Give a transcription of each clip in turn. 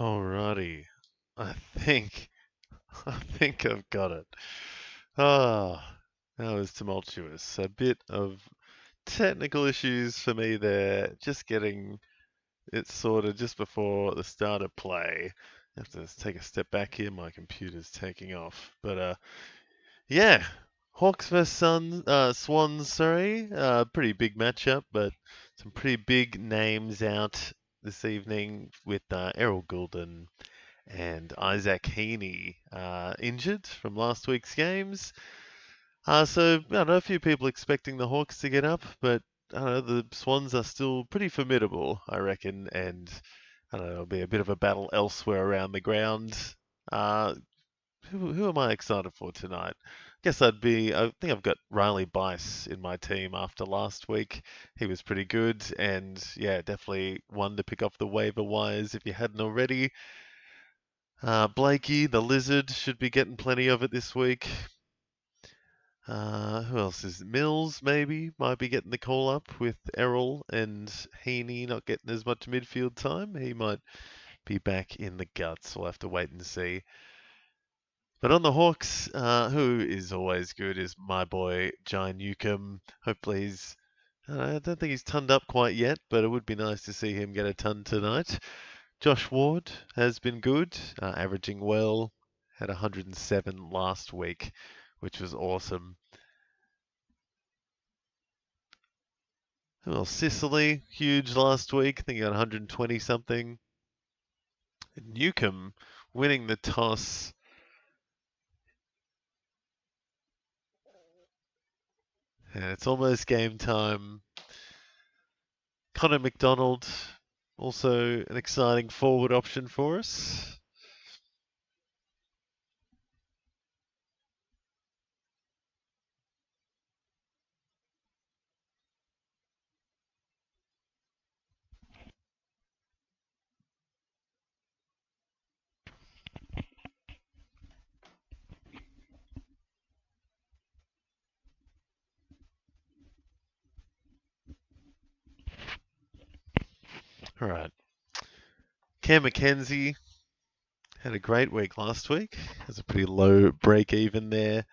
Alrighty. I think I think I've got it. Ah, that was tumultuous. A bit of technical issues for me there. Just getting it sorted just before the start of play. I have to take a step back here. My computer's taking off. But yeah, Hawks vs Swans. Sorry, pretty big matchup, but some pretty big names out this evening with Errol Goulden and Isaac Heaney injured from last week's games. So I don't know, a few people expecting the Hawks to get up, but I don't know, the Swans are still pretty formidable, I reckon, and I don't know, it'll be a bit of a battle elsewhere around the ground. Uh, who am I excited for tonight? I think I've got Riley Bice in my team after last week. He was pretty good, and yeah, definitely one to pick off the waiver wires if you hadn't already. Blakey, the lizard, should be getting plenty of it this week. Who else is Mills? Maybe might be getting the call up with Errol and Heaney not getting as much midfield time. He might be back in the guts. We'll have to wait and see. But on the Hawks, who is always good is my boy Jai Newcomb. Hopefully I don't think he's tonned up quite yet, but it would be nice to see him get a ton tonight. Josh Ward has been good, averaging well. Had 107 last week, which was awesome. Well, Sicily, huge last week. I think he got 120 something. Newcomb winning the toss. And it's almost game time. Connor McDonald, also an exciting forward option for us. All right. Cam McKenzie had a great week last week. Has a pretty low break even there.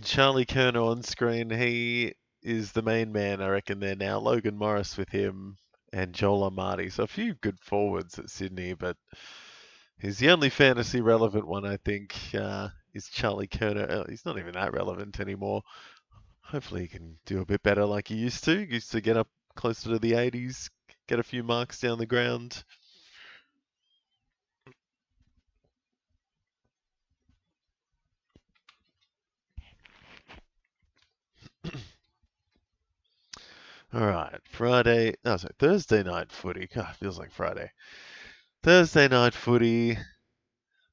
Charlie Kerner on screen. He is the main man, I reckon, there now. Logan Morris with him and Joel Amati. So a few good forwards at Sydney, but he's the only fantasy relevant one, I think, is Charlie Kerner. He's not even that relevant anymore. Hopefully he can do a bit better like he used to. He used to get up closer to the 80s, get a few marks down the ground. All right, Thursday night footy. God, feels like Friday. Thursday night footy.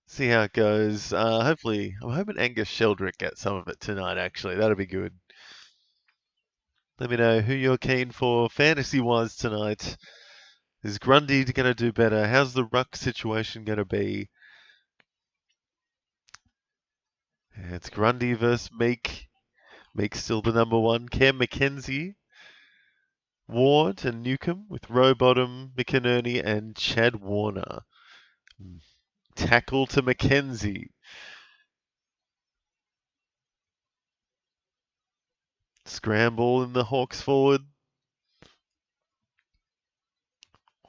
See how it goes. Hopefully, I'm hoping Angus Sheldrick gets some of it tonight, actually. That'll be good. Let me know who you're keen for fantasy-wise tonight. Is Grundy going to do better? How's the ruck situation going to be? It's Grundy versus Meek. Meek's still the number one. Cam McKenzie, Ward, and Newcomb with Rowbottom, McInerney, and Chad Warner. Tackle to McKenzie. Scramble in the Hawks forward.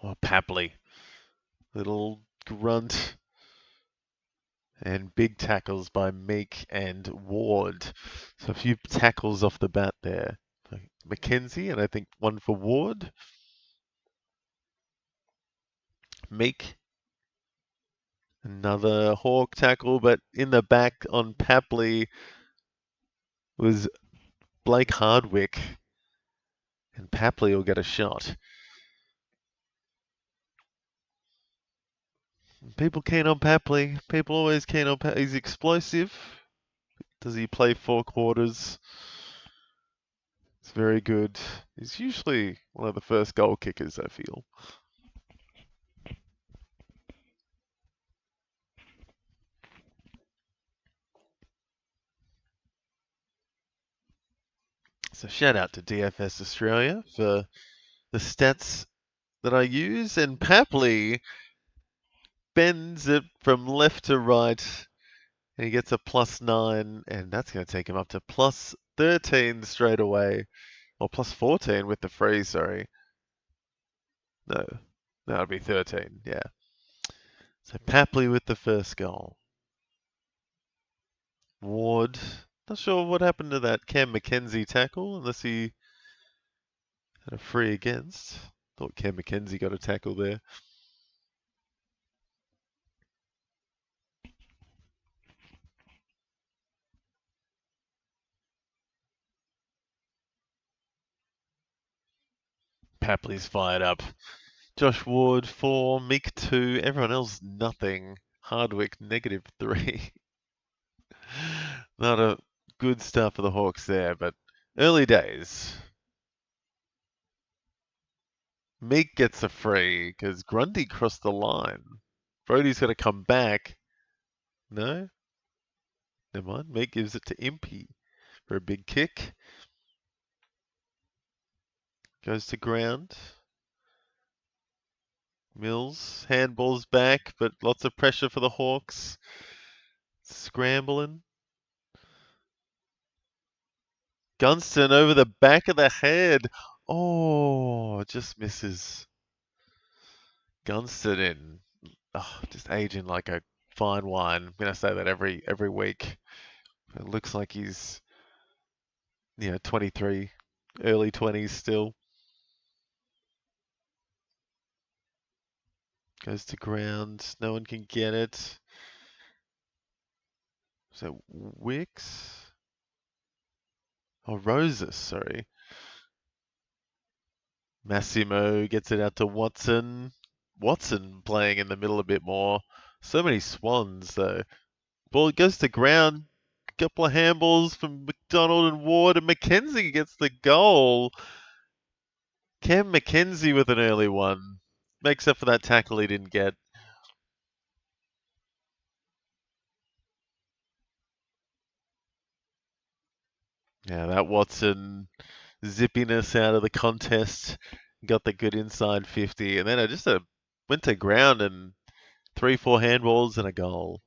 Oh, Papley. Little grunt. And big tackles by Meek and Ward. So a few tackles off the bat there. McKenzie, and I think one for Ward. Meek. Another Hawk tackle, but in the back on Papley was Blake Hardwick. And Papley will get a shot. People keen on Papley. People always keen on Papley. He's explosive. Does he play 4 quarters? It's very good. He's usually one of the first goal kickers, I feel. So shout out to DFS Australia for the stats that I use, and Papley bends it from left to right, and he gets a +9, and that's going to take him up to +13 straight away, or +14 with the free, sorry. No, that would be 13, yeah. So Papley with the first goal. Ward, not sure what happened to that Cam McKenzie tackle, unless he had a free against. Thought Cam McKenzie got a tackle there. Papley's fired up. Josh Ward 4, Meek 2, everyone else nothing. Hardwick -3. Not a good start for the Hawks there, but early days. Meek gets a free because Grundy crossed the line. Brody's got to come back. No? Never mind. Meek gives it to Impey for a big kick. Goes to ground. Mills, handballs back, but lots of pressure for the Hawks. Scrambling. Gunston over the back of the head. Oh, just misses. Gunston in. Oh, just aging like a fine wine. I'm going to say that every week. It looks like he's, 23, early 20s still. Goes to ground. No one can get it. So Wicks? Oh, Roses, sorry. Massimo gets it out to Watson. Watson playing in the middle a bit more. So many Swans, though. Ball goes to ground. Couple of handballs from McDonald and Ward, and McKenzie gets the goal. Cam McKenzie with an early one. Makes up for that tackle he didn't get. Yeah, that Watson zippiness out of the contest. Got the good inside 50. And then I just went to ground and 3-4 handballs and a goal.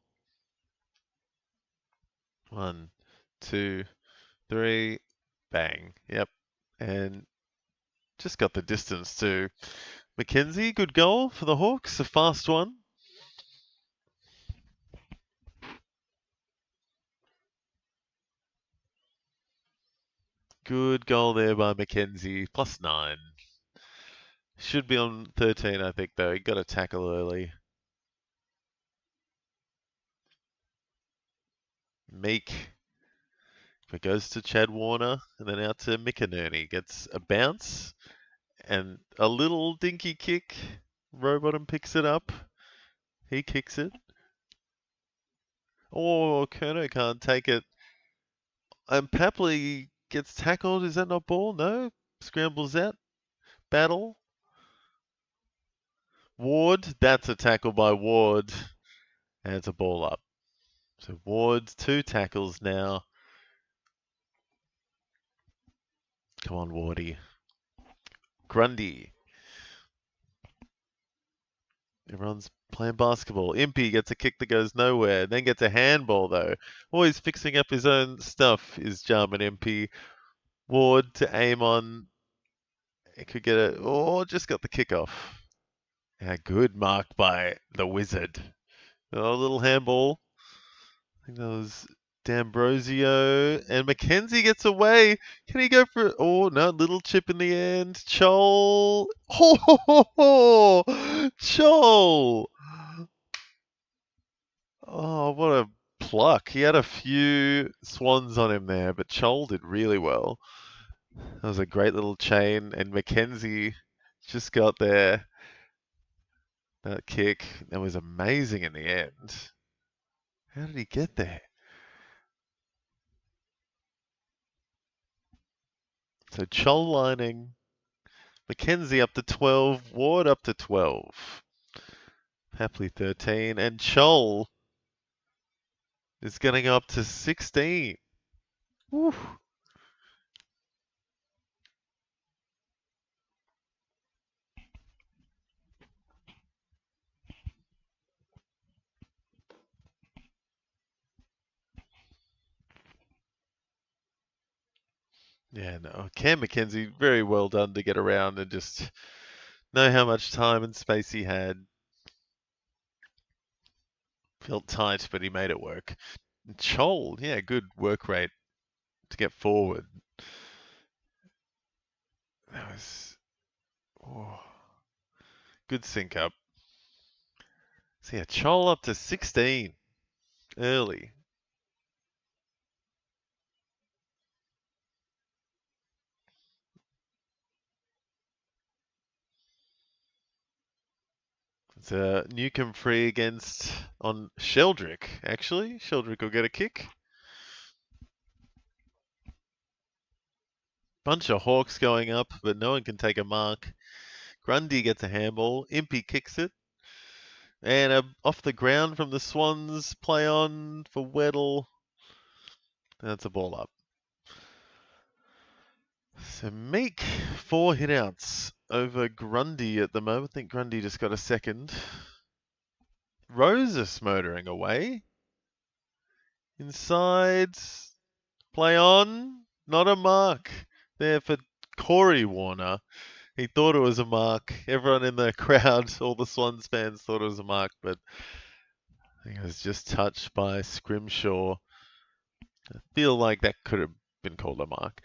1, 2, 3, bang. Yep. And just got the distance too. McKenzie, good goal for the Hawks. A fast one. Good goal there by McKenzie. +9. Should be on 13, I think, though. He got a tackle early. Meek. It goes to Chad Warner and then out to McInerney. Gets a bounce and a little dinky kick. Rowbottom picks it up. He kicks it. Oh, Kerno can't take it. And Papley gets tackled. Is that not ball? No. Scrambles out. Battle. Ward. That's a tackle by Ward. And it's a ball up. So Ward's 2 tackles now. Come on, Wardy. Grundy. Everyone's playing basketball. Impey gets a kick that goes nowhere, then gets a handball though. Always fixing up his own stuff is Jarman Impey. Ward to aim on. It could get it. Oh, just got the kickoff. Yeah, good mark by the Wizard. Oh, little handball. I think that was D'Ambrosio. And McKenzie gets away. Can he go for it? Oh, no, little chip in the end. Chol. Oh, Chol. Oh, what a pluck. He had a few Swans on him there, but Chol did really well. That was a great little chain, and McKenzie just got there. That kick, that was amazing in the end. How did he get there? So Chol lining, McKenzie up to 12, Ward up to 12. Happily 13, and Chol is going to go up to 16. Woo. Yeah, no. Cam McKenzie, very well done to get around and just know how much time and space he had. Felt tight, but he made it work. And Chol, yeah, good work rate to get forward. That was good sync up. So yeah, Chol up to 16 early. It's a Newcomb free against on Sheldrick, actually. Sheldrick will get a kick. Bunch of Hawks going up, but no one can take a mark. Grundy gets a handball. Impey kicks it. And off the ground from the Swans, play on for Weddle. That's a ball up. So Meek, 4 hitouts over Grundy at the moment. I think Grundy just got a second. Roses motoring away. Inside. Play on. Not a mark there for Corey Warner. He thought it was a mark. Everyone in the crowd, all the Swans fans thought it was a mark, but I think it was just touched by Scrimshaw. I feel like that could have been called a mark.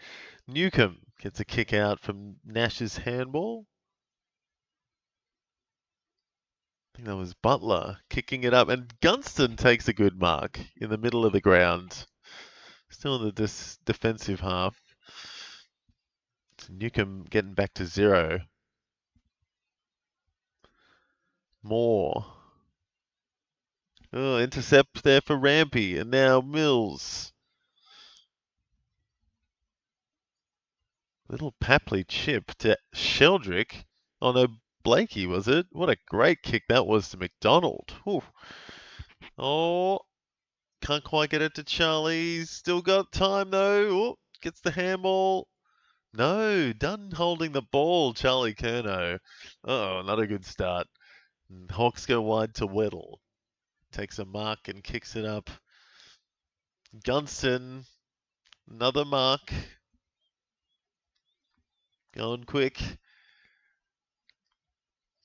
Newcomb gets a kick out from Nash's handball. I think that was Butler kicking it up, and Gunston takes a good mark in the middle of the ground. Still in the defensive half. So Newcomb getting back to 0. Moore. Oh, intercept there for Rampy, and now Mills. Little Papley chip to Sheldrick. Oh no, Blakey was it? What a great kick that was to McDonald. Whew. Oh, can't quite get it to Charlie. Still got time though. Oh, gets the handball. No, done holding the ball, Charlie Curnow. Oh, not a good start. And Hawks go wide to Weddle. Takes a mark and kicks it up. Gunston, another mark. Going quick.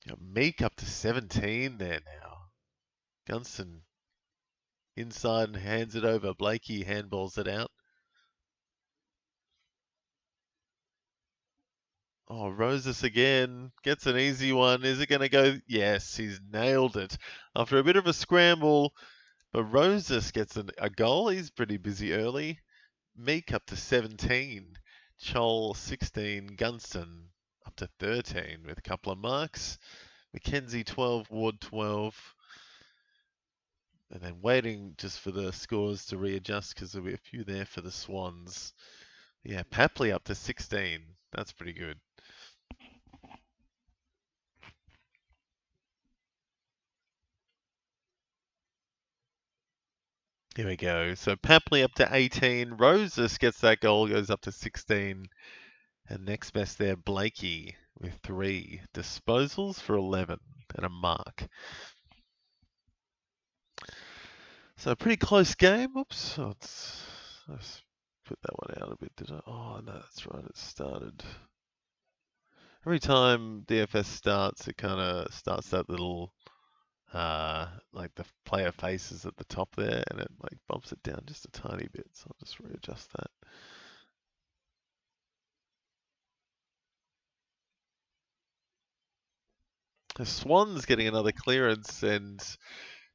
Got Meek up to 17 there now. Gunston inside and hands it over. Blakey handballs it out. Oh, Roses again. Gets an easy one. Is it going to go? Yes, he's nailed it. After a bit of a scramble, but Roses gets a goal. He's pretty busy early. Meek up to 17. Chol 16. Gunston up to 13 with a couple of marks. McKenzie 12. Ward 12. And then waiting just for the scores to readjust because there'll be a few there for the Swans. Yeah, Papley up to 16. That's pretty good. Here we go. So Papley up to 18. Roses gets that goal, goes up to 16. And next best there, Blakey with 3 disposals for 11 and a mark. So a pretty close game. Oops. Oh, let's put that one out a bit, did I? Oh, no, that's right. It started. Every time DFS starts, it kind of starts that little, like the player faces at the top there, and it like bumps it down just a tiny bit. So I'll just readjust that. The Swans getting another clearance, and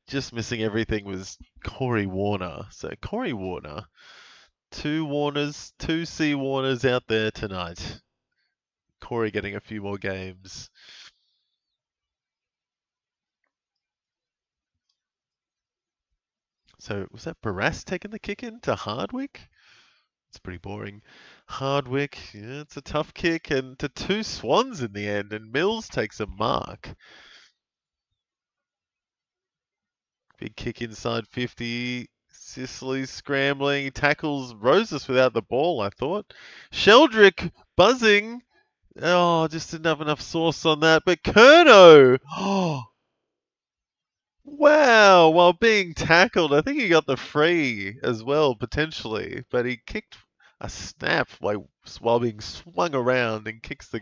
just missing everything was Corey Warner. So Corey Warner, 2 Warners, 2 C Warners out there tonight. Corey getting a few more games. So was that Barras taking the kick in to Hardwick? It's pretty boring. Hardwick, yeah, it's a tough kick, and to 2 Swans in the end, and Mills takes a mark. Big kick inside 50. Sicily scrambling. He tackles Roses without the ball, I thought. Sheldrick buzzing. Oh, just didn't have enough sauce on that. But Curnow! Oh, wow! While being tackled, I think he got the free as well, potentially. But he kicked a snap like while being swung around and kicks the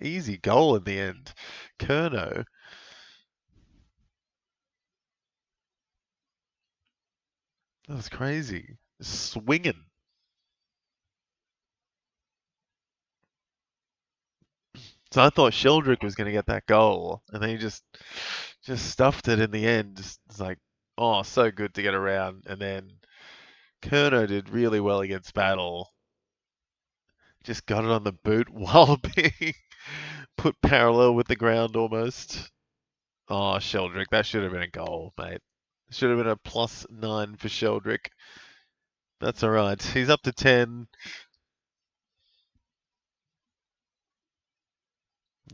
easy goal in the end. Curnow. That was crazy. Swinging. So I thought Sheldrick was going to get that goal, and then he just stuffed it in the end. It's like, oh, so good to get around. And then Curnow did really well against Battle. Just got it on the boot while being put parallel with the ground almost. Oh, Sheldrick, that should have been a goal, mate. Should have been a +9 for Sheldrick. That's all right. He's up to 10.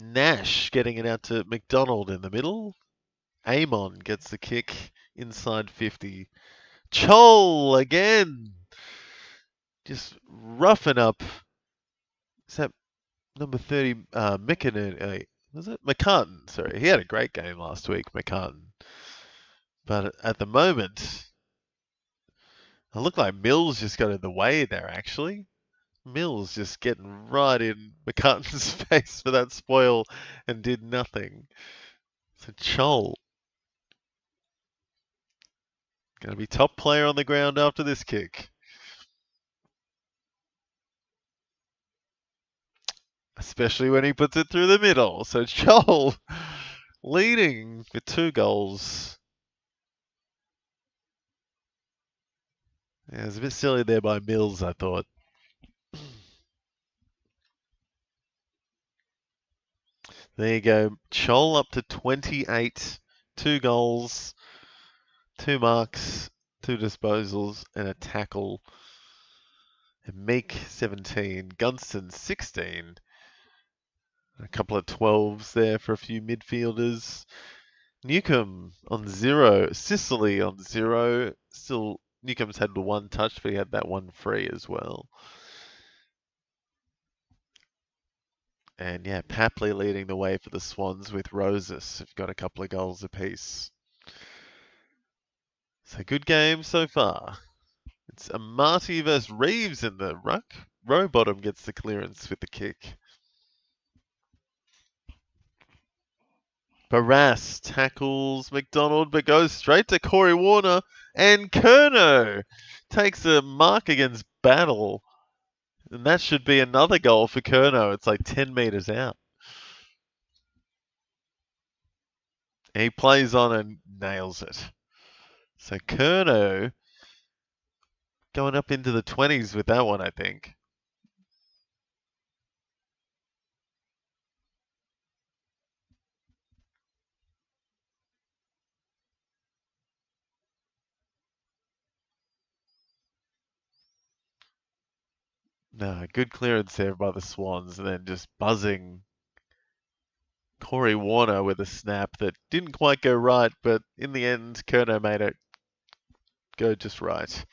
Nash getting it out to McDonald in the middle. Amon gets the kick inside 50. Chol again. Just roughing up. Is that number 30? Was it? McCartan. Sorry. He had a great game last week, McCartan. But at the moment, it looked like Mills just got in the way there, actually. Mills just getting right in McCartan's face for that spoil and did nothing. So Chol going to be top player on the ground after this kick. Especially when he puts it through the middle. So Chol leading with 2 goals. Yeah, it was a bit silly there by Mills, I thought. There you go. Chol up to 28. 2 goals, 2 marks, 2 disposals, and a tackle. And Meek 17. Gunston 16. A couple of 12s there for a few midfielders. Newcomb on 0. Sicily on 0. Still, Newcomb's had the 1 touch, but he had that 1 free as well. And yeah, Papley leading the way for the Swans with Rosas. Have got a couple of goals apiece. So good game so far. It's Amati versus Reeves in the ruck. Rowbottom gets the clearance with the kick. Barras tackles McDonald, but goes straight to Corey Warner. And Curnow takes a mark against Battle. And that should be another goal for Curnow. It's like 10 metres out. He plays on and nails it. So Curnow going up into the 20s with that one, I think. No, good clearance there by the Swans, and then just buzzing Corey Warner with a snap that didn't quite go right, but in the end, Curnow made it go just right.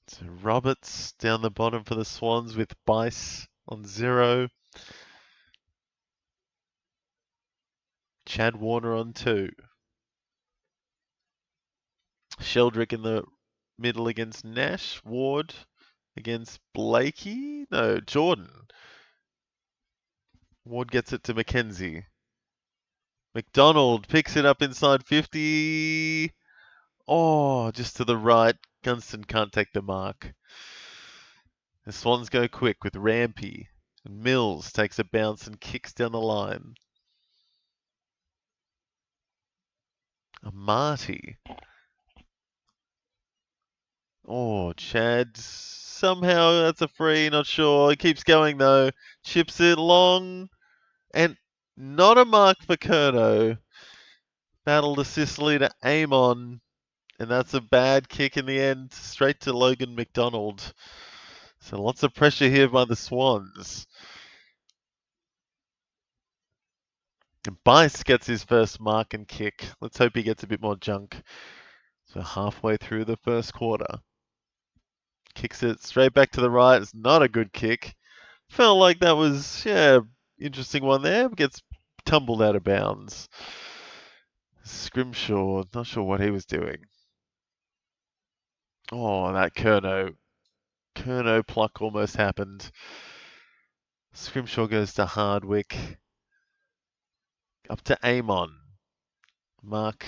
So Roberts down the bottom for the Swans with Bice on 0. Chad Warner on 2. Sheldrick in the middle against Nash. Ward against Blakey. No, Jordan. Ward gets it to Mackenzie. McDonald picks it up inside 50. Oh, just to the right. Gunston can't take the mark. The Swans go quick with Rampy. Mills takes a bounce and kicks down the line. Amati. Oh, Chad. Somehow that's a free, not sure. He keeps going though. Chips it long. And not a mark for Curnow. Battle to Sicily to Amon. And that's a bad kick in the end. Straight to Logan McDonald. So lots of pressure here by the Swans. And Bice gets his first mark and kick. Let's hope he gets a bit more junk. So halfway through the first quarter. Kicks it straight back to the right. It's not a good kick. Felt like that was, yeah, interesting one there. Gets tumbled out of bounds. Scrimshaw, not sure what he was doing. Oh, that Curnow pluck almost happened. Scrimshaw goes to Hardwick. Up to Amon. Mark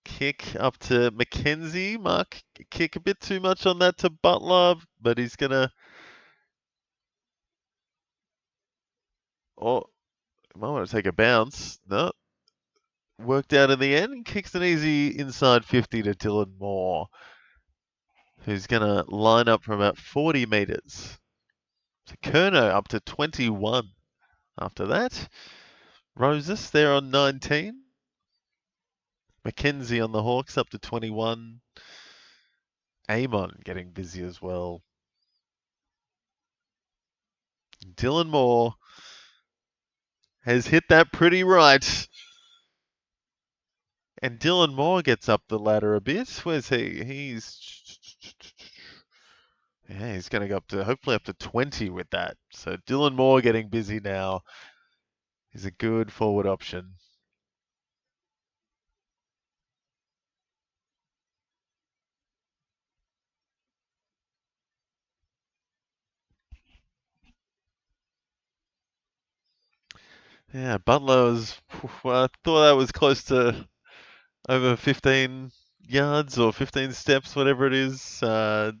kick up to Mackenzie. Mark kick a bit too much on that to Butler, but he's going to... Oh, might want to take a bounce. No. Worked out in the end. Kicks an easy inside 50 to Dylan Moore, who's going to line up from about 40 metres. So Curnow up to 21 after that. Roses there on 19. Mackenzie on the Hawks up to 21. Amon getting busy as well. Dylan Moore has hit that pretty right. And Dylan Moore gets up the ladder a bit. Where's he? He's going to go up to, hopefully up to 20 with that. So Dylan Moore getting busy now. He's a good forward option. Yeah, Butler was, I thought that was close to over 15 yards or 15 steps, whatever it is. But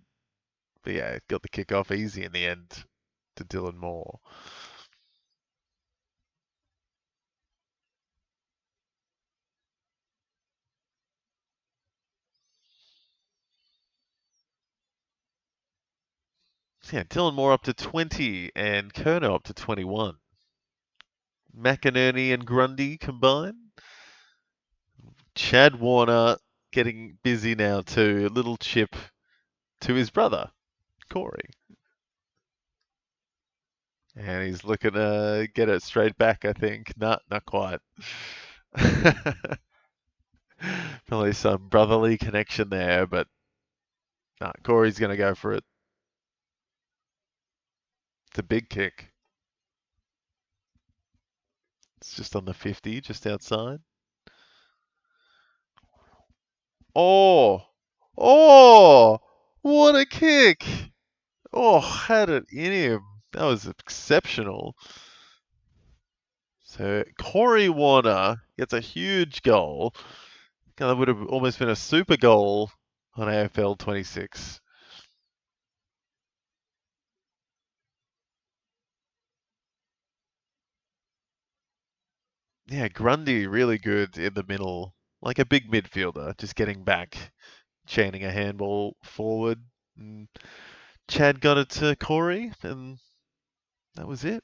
yeah, got the kick off easy in the end to Dylan Moore. Yeah, Dylan Moore up to 20 and Curnow up to 21. McInerney and Grundy combined. Chad Warner getting busy now too. A little chip to his brother, Corey. And he's looking to get it straight back, I think. Not quite. Probably some brotherly connection there, but Corey's going to go for it. It's a big kick. It's just on the 50, just outside. Oh! Oh! What a kick! Oh, had it in him. That was exceptional. So Corey Warner gets a huge goal. That would have almost been a super goal on AFL 26. Yeah, Grundy really good in the middle, like a big midfielder, just getting back, chaining a handball forward. And Chad got it to Corey, and that was it.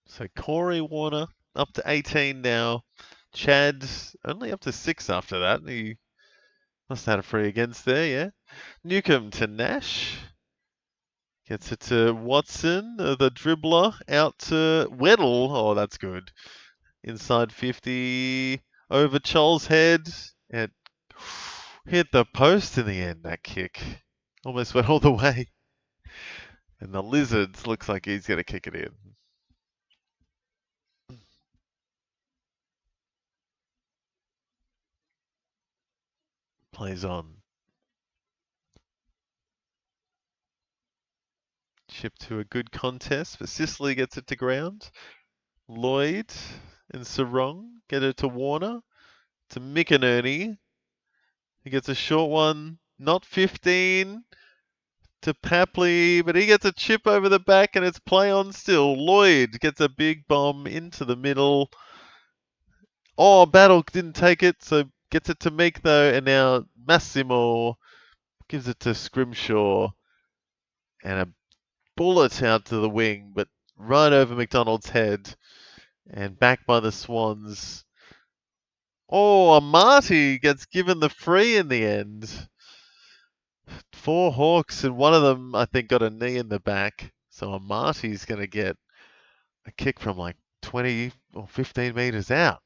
So Corey Warner up to 18 now. Chad only up to 6 after that. He must have had a free against there, yeah. Newcomb to Nash. Gets it to Watson, the dribbler, out to Weddle. Oh, that's good. Inside 50, over Chol's head. It hit the post in the end, that kick. Almost went all the way. And the Lizards looks like he's going to kick it in. Plays on. Chip to a good contest, but Sicily gets it to ground. Lloyd and Sarong get it to Warner. To McInerney. He gets a short one. Not 15. To Papley, but he gets a chip over the back and it's play on still. Lloyd gets a big bomb into the middle. Oh, Battle didn't take it, so gets it to Meek though, and now Massimo gives it to Scrimshaw. And a bullet out to the wing, but right over McDonald's head. And back by the Swans. Oh, Amati gets given the free in the end. 4 Hawks, and one of them, I think, got a knee in the back. So Amati's going to get a kick from like 20 or 15 metres out.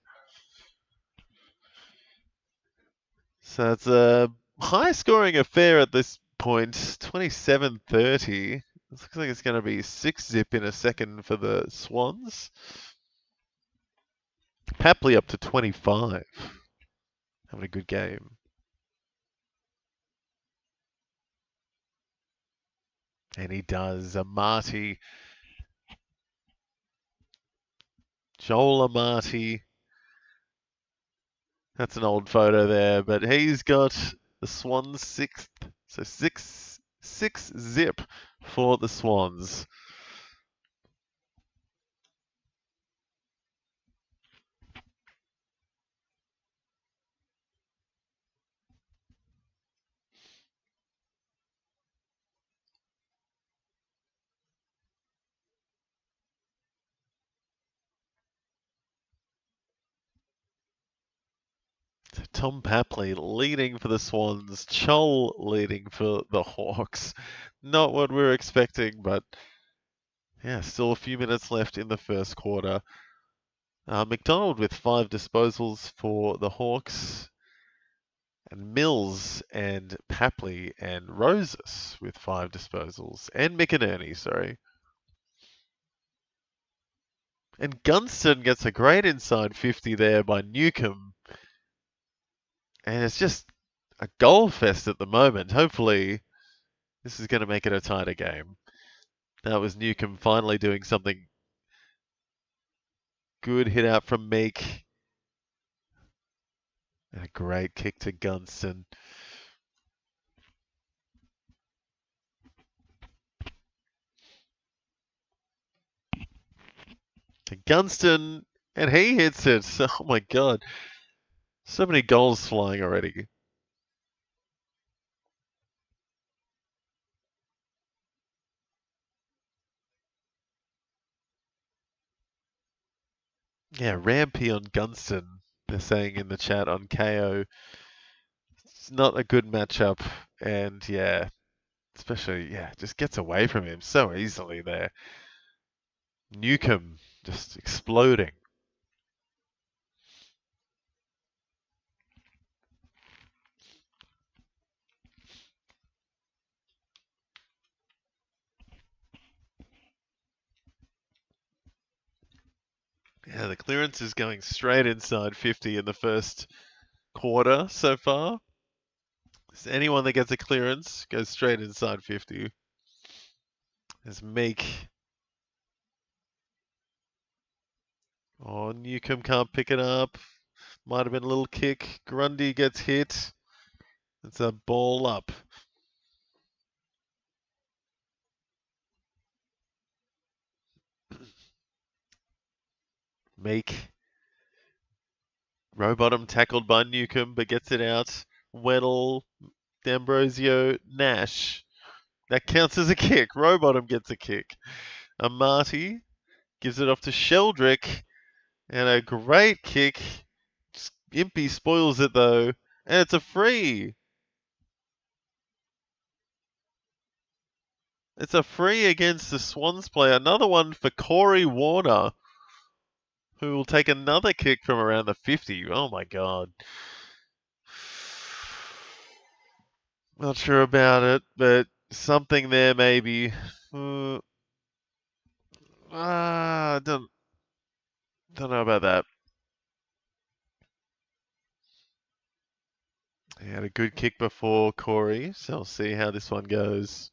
So it's a high scoring affair at this point, 27-30. It looks like it's going to be 6-zip in a second for the Swans. Papley up to 25. Having a good game. And he does. Amati. Joel Amati. That's an old photo there, but he's got the Swans 6th. So 6-zip for the Swans. So Tom Papley leading for the Swans, Chol leading for the Hawks. Not what we were expecting, but yeah, still a few minutes left in the first quarter. McDonald with 5 disposals for the Hawks, and Mills and Papley and Roses with 5 disposals, and McInerney, sorry. And Gunston gets a great inside 50 there by Newcomb. And it's just a goal fest at the moment. Hopefully, this is going to make it a tighter game. That was Newcomb finally doing something good. Hit out from Meek. And a great kick to Gunston. To Gunston, and he hits it. Oh my god. So many goals flying already. Yeah, Rampy on Gunston, they're saying in the chat on KO. It's not a good matchup, and yeah, especially, yeah, just gets away from him so easily there. Newcomb just exploding. Yeah, the clearance is going straight inside 50 in the first quarter so far. So anyone that gets a clearance goes straight inside 50. There's Meek. Oh, Newcomb can't pick it up. Might have been a little kick. Grundy gets hit. It's a ball up. Meek. Rowbottom tackled by Newcomb, but gets it out. Weddle, D'Ambrosio, Nash. That counts as a kick. Rowbottom gets a kick. Amati gives it off to Sheldrick, and a great kick. Impey spoils it though, and it's a free. It's a free against the Swans player. Another one for Corey Warner, who will take another kick from around the 50. Oh my god. Not sure about it, but something there maybe. Don't know about that. He had a good kick before, Corey, so I'll see how this one goes.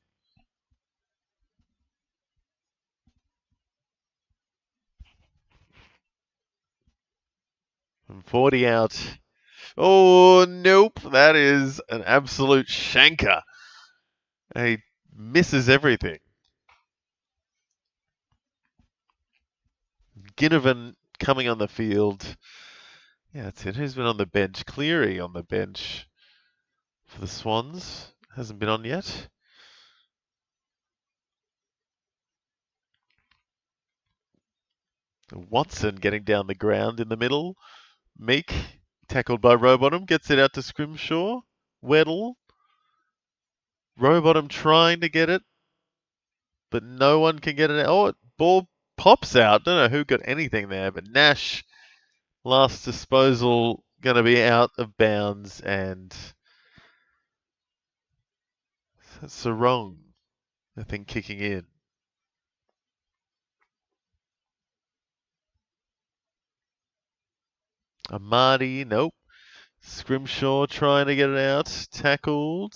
From 40 out. Oh, nope. That is an absolute shanker. He misses everything. Ginnivan coming on the field. Yeah, that's it. Who's been on the bench? Cleary on the bench for the Swans. Hasn't been on yet. Watson getting down the ground in the middle. Meek, tackled by Rowbottom, gets it out to Scrimshaw. Weddle. Rowbottom trying to get it, but no one can get it out. Oh, ball pops out. Don't know who got anything there, but Nash, last disposal, going to be out of bounds, and Sarong, I think, kicking in. Amadi, nope. Scrimshaw trying to get it out. Tackled.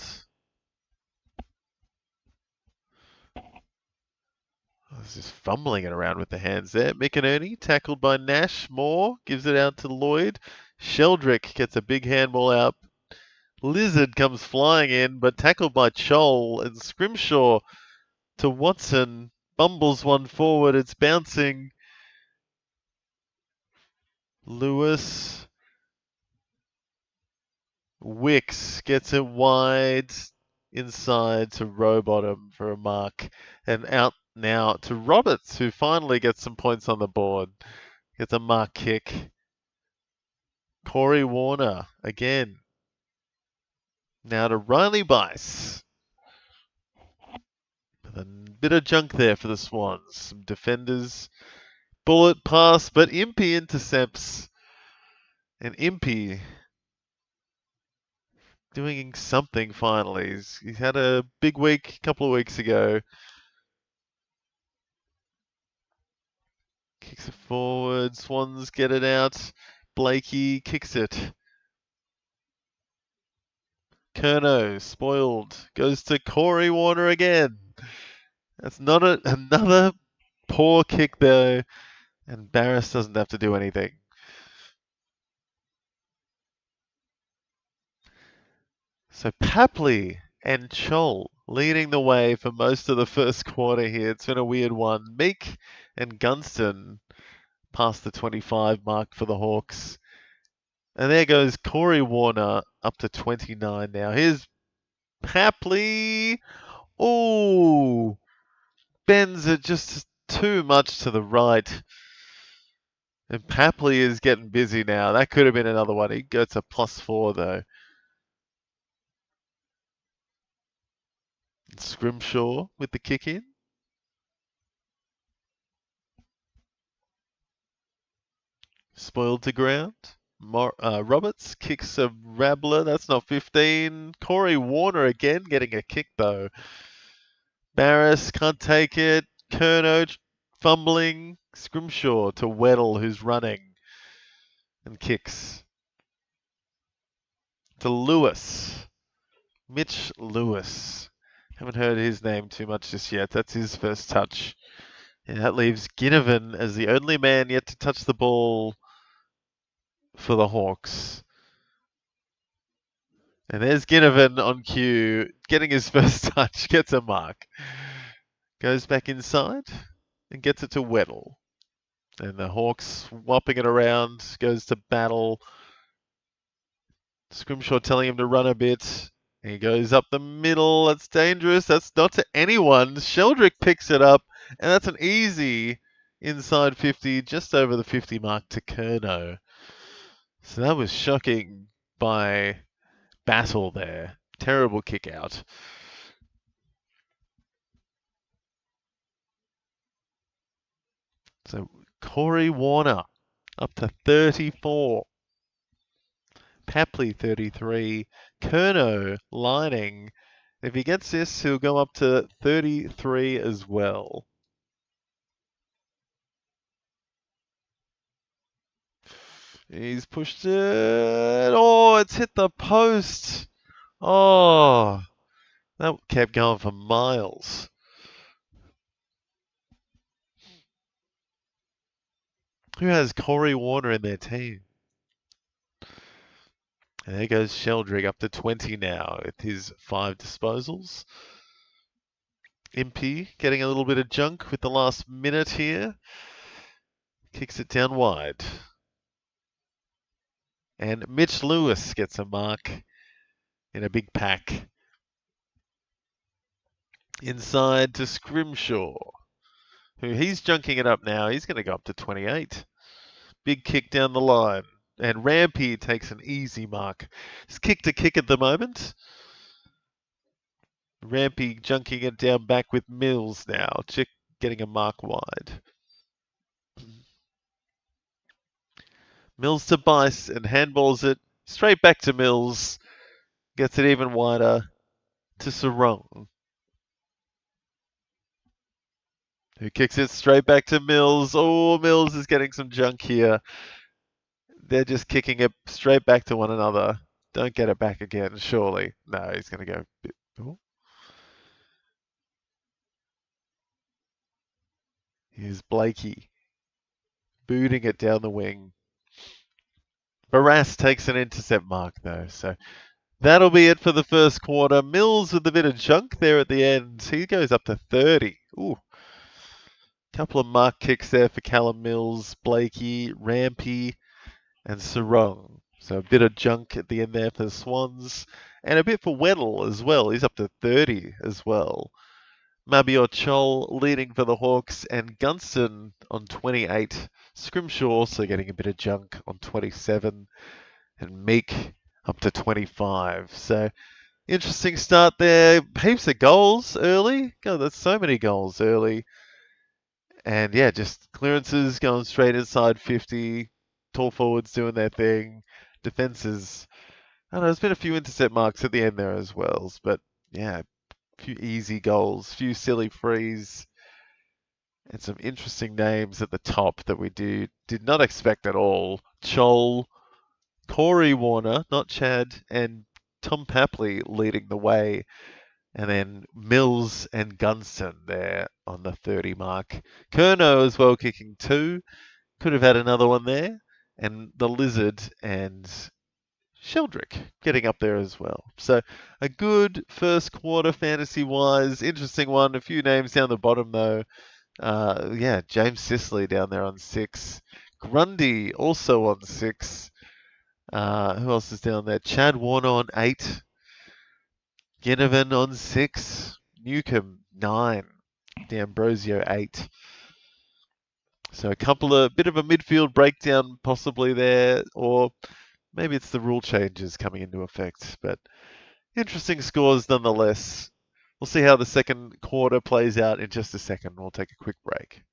Just fumbling it around with the hands there. McInerney tackled by Nash. Moore gives it out to Lloyd. Sheldrick gets a big handball out. Lizard comes flying in, but tackled by Chol. And Scrimshaw to Watson. Bumbles one forward. It's bouncing. Lewis. Wicks gets it wide inside to Rowbottom for a mark. And out now to Roberts, who finally gets some points on the board. Gets a mark kick. Corey Warner again. Now to Riley Bice. A bit of junk there for the Swans. Some defenders. Bullet pass, but Impey intercepts. And Impey doing something finally. He's had a big week a couple of weeks ago. Kicks it forward. Swans get it out. Blakey kicks it. Curnow spoiled. Goes to Corey Warner again. That's not another poor kick though. And Barris doesn't have to do anything. So Papley and Chol leading the way for most of the first quarter here. It's been a weird one. Meek and Gunston past the 25 mark for the Hawks. And there goes Corey Warner up to 29 now. Here's Papley. Oh, bends it just too much to the right. And Papley is getting busy now. That could have been another one. He gets a +4 though. Scrimshaw with the kick in. Spoiled to ground. Roberts kicks a rabbler. That's not 15. Corey Warner again getting a kick though. Barris can't take it. Curnow fumbling. Scrimshaw to Weddle, who's running and kicks. To Lewis. Mitch Lewis. Haven't heard his name too much just yet. That's his first touch. And that leaves Ginnivan as the only man yet to touch the ball for the Hawks. And there's Ginnivan on cue, getting his first touch, gets a mark. Goes back inside and gets it to Weddle. And the Hawks whopping it around, goes to battle. Scrimshaw telling him to run a bit. He goes up the middle. That's dangerous. That's not to anyone. Sheldrick picks it up, and that's an easy inside 50, just over the 50 mark to Curnow. So that was shocking by Battle there. Terrible kick out. So Corey Warner up to 34. Papley 33. Curnow lining. If he gets this, he'll go up to 33 as well. He's pushed it. Oh, it's hit the post. Oh, that kept going for miles. Who has Corey Warner in their team? And there goes Sheldrick up to 20 now with his 5 disposals. Impey getting a little bit of junk with the last minute here. Kicks it down wide. And Mitch Lewis gets a mark in a big pack. Inside to Scrimshaw, who he's junking it up now. He's going to go up to 28. Big kick down the line. And Rampy takes an easy mark. It's kick to kick at the moment. Rampy junking it down back with Mills now. Chick getting a mark wide. Mills to Bice and handballs it straight back to Mills. Gets it even wider to Sarong. Who kicks it straight back to Mills? Oh, Mills is getting some junk here. They're just kicking it straight back to one another. Don't get it back again, surely. No, he's going to go. Oh. Here's Blakey booting it down the wing. Barras takes an intercept mark though, so that'll be it for the first quarter. Mills with a bit of junk there at the end. He goes up to 30. Ooh. Couple of mark kicks there for Callum Mills, Blakey, Rampy, and Sarong. So a bit of junk at the end there for the Swans. And a bit for Weddle as well. He's up to 30 as well. Mabior Chol leading for the Hawks, and Gunston on 28. Scrimshaw also getting a bit of junk on 27. And Meek up to 25. So interesting start there. Heaps of goals early. God, there's so many goals early. And yeah, just clearances going straight inside 50. Tall forwards doing their thing. Defenses. I don't know, there's been a few intercept marks at the end there as well. But yeah, a few easy goals, few silly frees, and some interesting names at the top that we did not expect at all. Chol, Corey Warner, not Chad, and Tom Papley leading the way. And then Mills and Gunston there on the 30 mark. Curnow as well kicking 2. Could have had another one there. And the Lizard and Sheldrick getting up there as well. So a good first quarter fantasy-wise. Interesting one. A few names down the bottom though. Yeah, James Sicily down there on 6. Grundy also on 6. Who else is down there? Chad Warner on 8. Ginnivan on 6. Newcomb 9. D'Ambrosio 8. So bit of a midfield breakdown possibly there, or maybe it's the rule changes coming into effect. But interesting scores nonetheless. We'll see how the second quarter plays out in just a second. We'll take a quick break.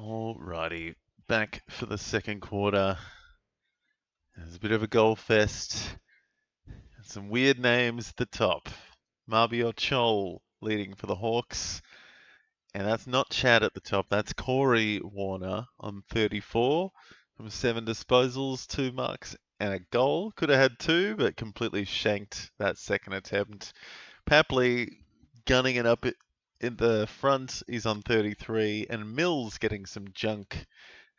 Alrighty, back for the second quarter. There's a bit of a goal fest. And some weird names at the top. Marbio Chol leading for the Hawks. And that's not Chad at the top, that's Corey Warner on 34 from 7 disposals, 2 marks and a goal. Could have had 2, but completely shanked that second attempt. Papley gunning it up in the front, he's on 33, and Mills getting some junk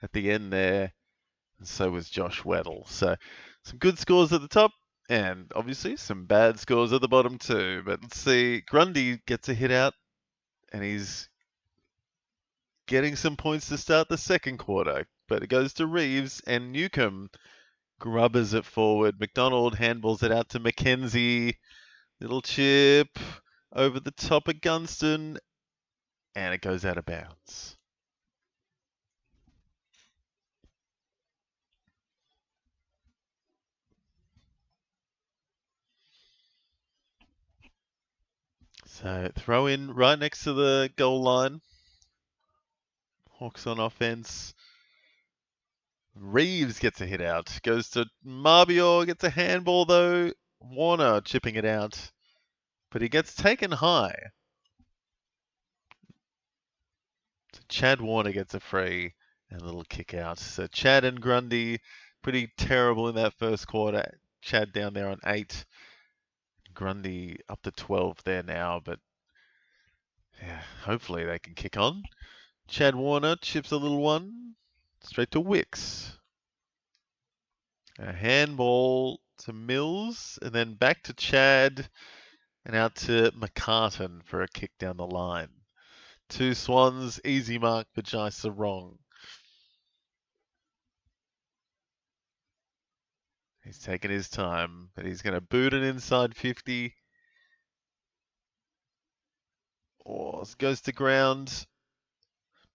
at the end there, and so was Josh Weddle. So some good scores at the top, and obviously some bad scores at the bottom too. But let's see, Grundy gets a hit out, and he's getting some points to start the second quarter, but it goes to Reeves, and Newcomb grubbers it forward. McDonald handballs it out to McKenzie. Little chip over the top of Gunston, and it goes out of bounds. So throw in right next to the goal line. Hawks on offense. Reeves gets a hit out. Goes to Marbior, gets a handball though. Warner chipping it out. But he gets taken high. So Chad Warner gets a free and a little kick out. So Chad and Grundy, pretty terrible in that first quarter. Chad down there on 8. Grundy up to 12 there now, but yeah, hopefully they can kick on. Chad Warner chips a little one straight to Wicks. A handball to Mills, and then back to Chad, and out to McCartan for a kick down the line. 2 Swans, easy mark for Jai Sarong. He's taking his time, but he's going to boot it inside 50. Oh, it goes to ground.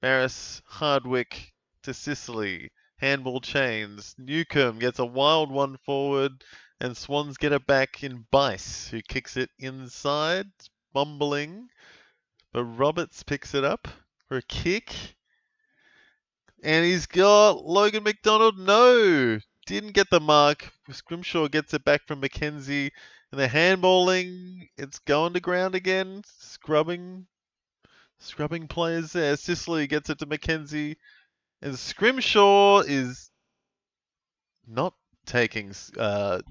Maris, Hardwick to Sicily. Handball chains. Newcomb gets a wild one forward, and Swans get it back in Bice, who kicks it inside, bumbling. But Roberts picks it up for a kick. And he's got Logan McDonald. No, didn't get the mark. Scrimshaw gets it back from McKenzie. And the handballing, it's going to ground again. Scrubbing players there. Sicily gets it to McKenzie. And Scrimshaw is not taken high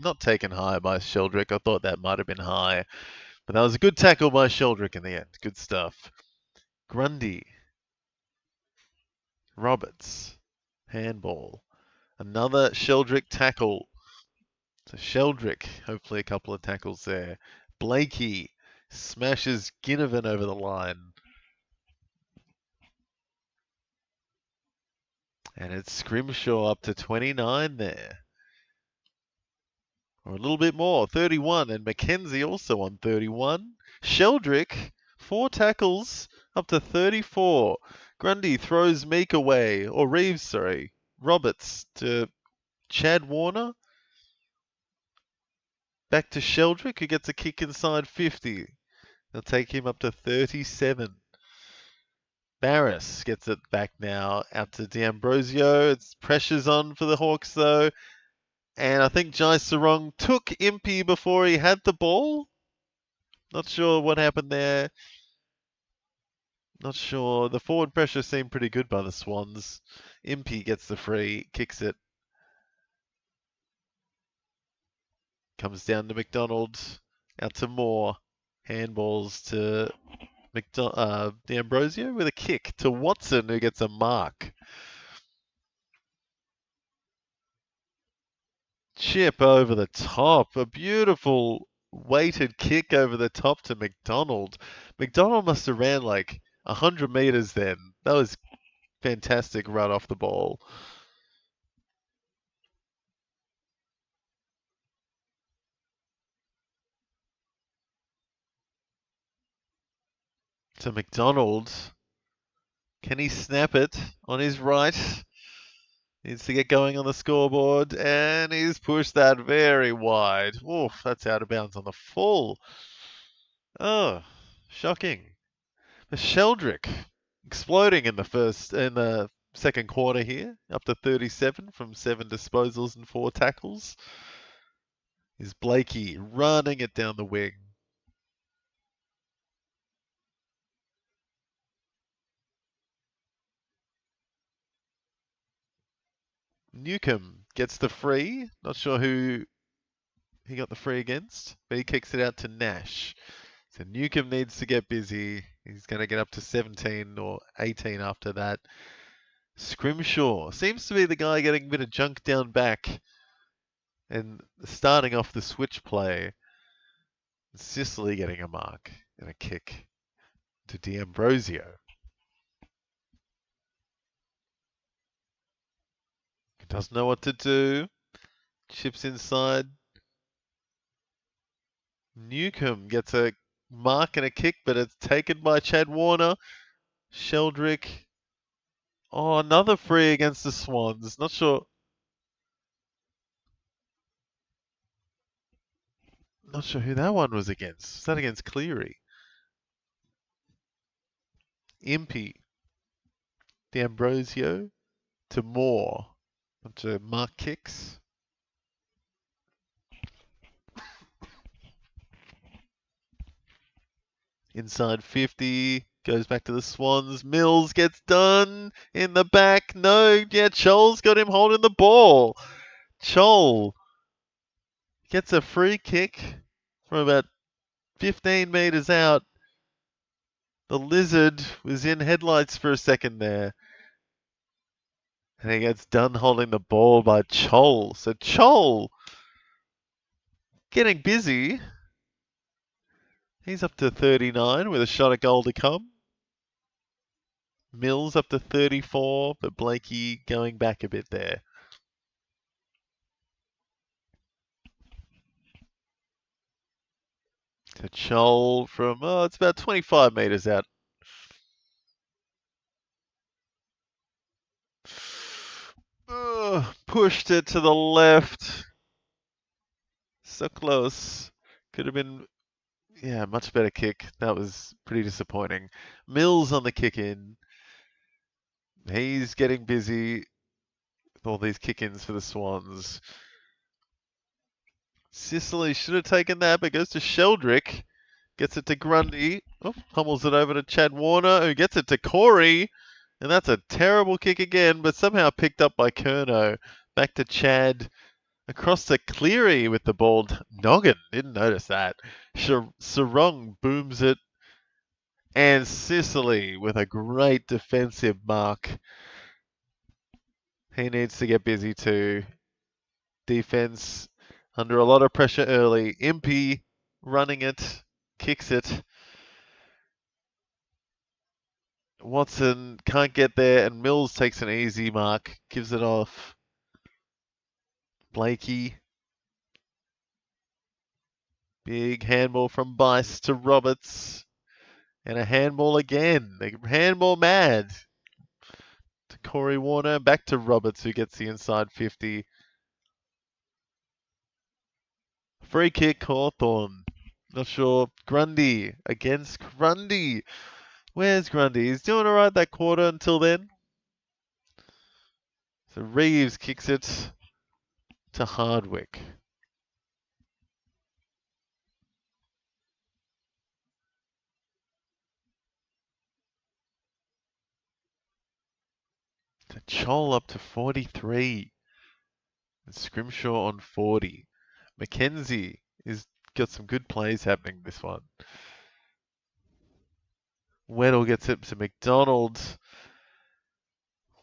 by Sheldrick. I thought that might have been high. But that was a good tackle by Sheldrick in the end. Good stuff. Grundy. Roberts. Handball. Another Sheldrick tackle. So Sheldrick, hopefully a couple of tackles there. Blakey smashes Ginnivan over the line. And it's Scrimshaw up to 29 there. Or a little bit more, 31. And McKenzie also on 31. Sheldrick, 4 tackles, up to 34. Grundy throws Meek away, or Reeves, sorry. Roberts to Chad Warner. Back to Sheldrick, who gets a kick inside 50. They'll take him up to 37. Barris gets it back now out to D'Ambrosio. It's pressure's on for the Hawks though. And I think Jai Sarong took Impey before he had the ball. Not sure what happened there. Not sure. The forward pressure seemed pretty good by the Swans. Impey gets the free, kicks it. Comes down to McDonald. Out to Moore. Handballs to D'Ambrosio with a kick to Watson, who gets a mark. Chip over the top. A beautiful weighted kick over the top to McDonald. McDonald must have ran like 100 meters then. That was fantastic run off the ball. To McDonald. Can he snap it on his right? Needs to get going on the scoreboard, and he's pushed that very wide. Oof, that's out of bounds on the full. Oh, shocking. The Sheldrick exploding in the second quarter here, up to 37 from 7 disposals and 4 tackles. Is Blakey running it down the wing. Newcomb gets the free. Not sure who he got the free against, but he kicks it out to Nash. So Newcomb needs to get busy. He's going to get up to 17 or 18 after that. Scrimshaw seems to be the guy getting a bit of junk down back and starting off the switch play. Sicily getting a mark and a kick to D'Ambrosio. He doesn't know what to do. Chips inside. Newcomb gets a mark and a kick, but it's taken by Chad Warner. Sheldrick. Oh, another free against the Swans. Not sure. Not sure who that one was against. Was that against Cleary? Impey. D'Ambrosio to Moore. Bunch of mark kicks. Inside 50. Goes back to the Swans. Mills gets done in the back. No, yeah, Chol's got him holding the ball. Chol gets a free kick from about 15 metres out. The Lizard was in headlights for a second there. And he gets done holding the ball by Chol. So Chol getting busy. He's up to 39 with a shot at goal to come. Mills up to 34, but Blakey going back a bit there. To Chol from, it's about 25 metres out. Pushed it to the left. So close. Could have been, yeah, much better kick. That was pretty disappointing. Mills on the kick in. He's getting busy with all these kick-ins for the Swans. Sicily should have taken that, but goes to Sheldrick. Gets it to Grundy. Oh, pummels it over to Chad Warner, who gets it to Corey. And that's a terrible kick again, but somehow picked up by Curnow. Back to Chad. Across to Cleary with the ball. Noggin. Didn't notice that. Sarong booms it. And Sicily with a great defensive mark. He needs to get busy too. Defense under a lot of pressure early. Impey running it. Kicks it. Watson can't get there, and Mills takes an easy mark. Gives it off. Blakey. Big handball from Bice to Roberts. And a handball again. A handball mad. To Corey Warner. Back to Roberts, who gets the inside 50. Free kick, Hawthorn. Not sure. Grundy against Grundy. Where's Grundy? He's doing alright that quarter until then. So Reeves kicks it to Hardwick. To Chol up to 43. And Scrimshaw on 40. Mackenzie is got some good plays happening this one. Weddle gets it to McDonald.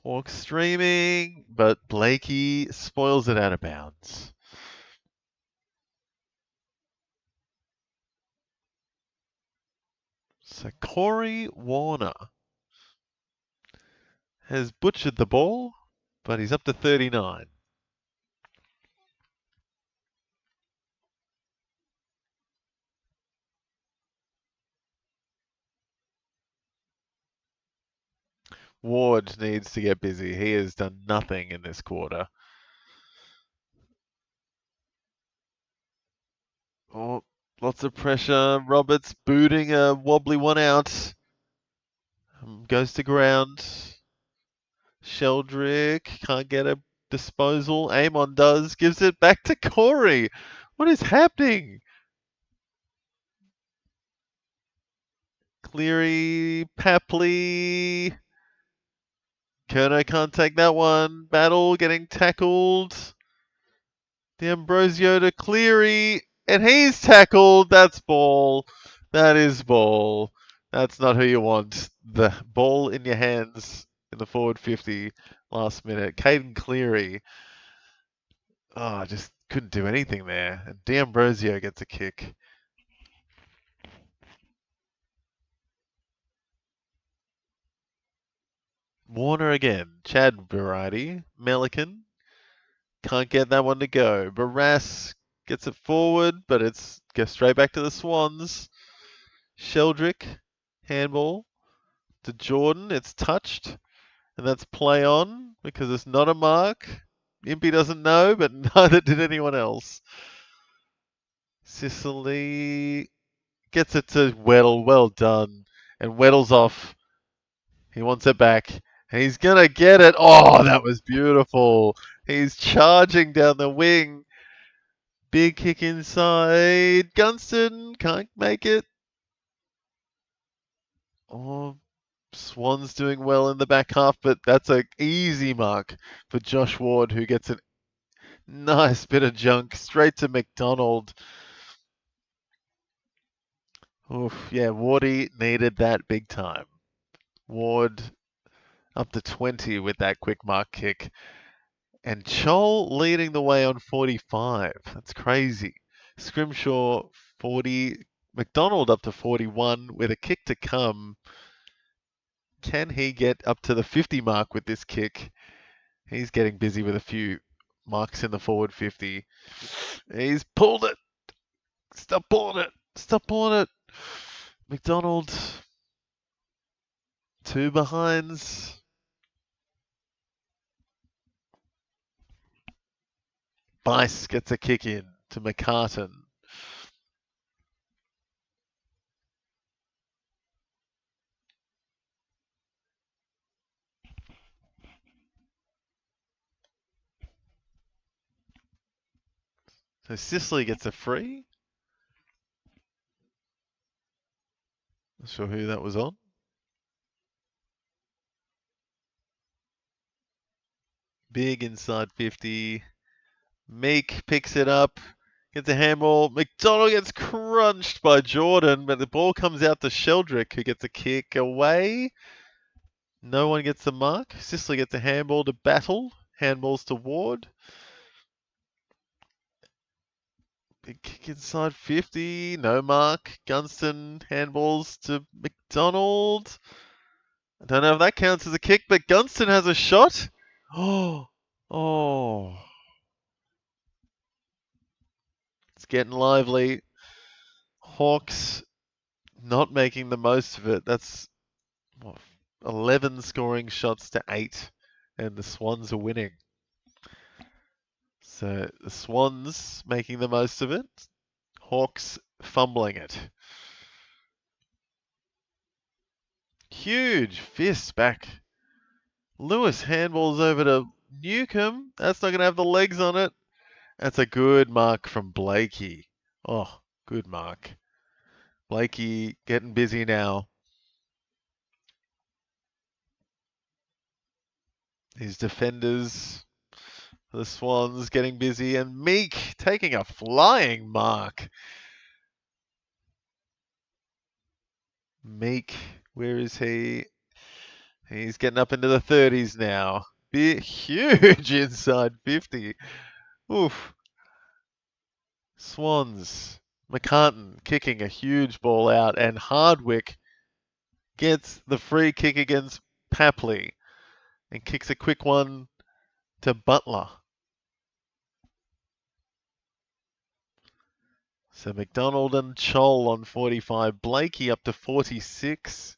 Hawk streaming, but Blakey spoils it out of bounds. So Corey Warner has butchered the ball, but he's up to 39. Ward needs to get busy. He has done nothing in this quarter. Oh, lots of pressure. Roberts booting a wobbly one out. Goes to ground. Sheldrick can't get a disposal. Amon does. Gives it back to Corey. What is happening? Cleary, Papley. Kerno can't take that one. Battle getting tackled. D'Ambrosio to Cleary. And he's tackled. That's ball. That is ball. That's not who you want. The ball in your hands in the forward 50 last minute. Caden Cleary. Oh, just couldn't do anything there. And D'Ambrosio gets a kick. Warner again. Chad variety. Melican. Can't get that one to go. Barras gets it forward, but it's goes straight back to the Swans. Sheldrick. Handball to Jordan. It's touched. And that's play on because it's not a mark. Impey doesn't know, but neither did anyone else. Sicily gets it to Weddle. Well done. And Weddle's off. He wants it back. And he's going to get it. Oh, that was beautiful. He's charging down the wing. Big kick inside. Gunston can't make it. Oh, Swans doing well in the back half, but that's an easy mark for Josh Ward, who gets a nice bit of junk straight to McDonald. Oof, yeah, Wardy needed that big time. Ward up to 20 with that quick mark kick. And Chol leading the way on 45. That's crazy. Scrimshaw 40. McDonald up to 41 with a kick to come. Can he get up to the 50 mark with this kick? He's getting busy with a few marks in the forward 50. He's pulled it. Stop pulling it. Stop pulling it. McDonald. Two behinds. Bice gets a kick in to McCartan. So Sicily gets a free. Not sure who that was on. Big inside 50. Meek picks it up. Gets a handball. McDonald gets crunched by Jordan, but the ball comes out to Sheldrick, who gets a kick away. No one gets the mark. Sicily gets a handball to Battle. Handballs to Ward. Big kick inside 50. No mark. Gunston handballs to McDonald. I don't know if that counts as a kick, but Gunston has a shot. Oh. It's getting lively. Hawks not making the most of it. That's what, 11 scoring shots to 8, and the Swans are winning. So the Swans making the most of it. Hawks fumbling it. Huge fist back. Lewis handballs over to Newcomb. That's not going to have the legs on it. That's a good mark from Blakey. Oh, good mark. Blakey getting busy now. His defenders, the Swans getting busy, and Meek taking a flying mark. Meek, where is he? He's getting up into the 30s now. Huge inside 50. Oof. Swans. McCartan kicking a huge ball out, and Hardwick gets the free kick against Papley and kicks a quick one to Butler. So McDonald and Chol on 45. Blakey up to 46.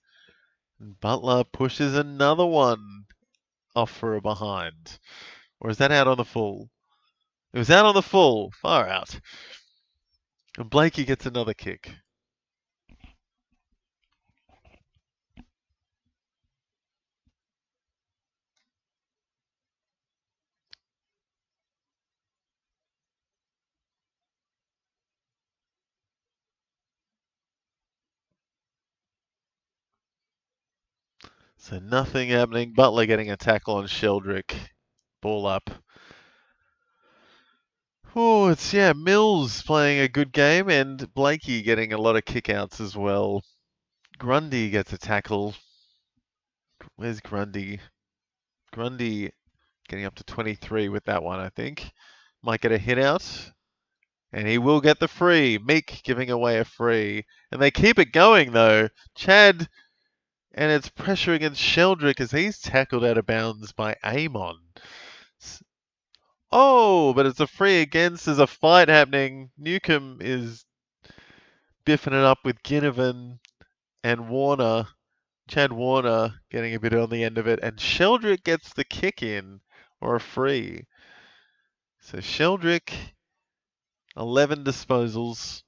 And Butler pushes another one off for a behind. Or is that out on the full? It was out on the full. Far out. And Blakey gets another kick. So nothing happening. Butler getting a tackle on Sheldrick. Ball up. Oh, it's, yeah, Mills playing a good game and Blakey getting a lot of kickouts as well. Grundy gets a tackle. Where's Grundy? Grundy getting up to 23 with that one, I think. Might get a hit out. And he will get the free. Meek giving away a free. And they keep it going, though. Chad, and it's pressure against Sheldrick as he's tackled out of bounds by Amon. Oh, but it's a free against. There's a fight happening. Newcomb is biffing it up with Ginnivan and Warner. Chad Warner getting a bit on the end of it. And Sheldrick gets the kick in or a free. So Sheldrick, 11 disposals.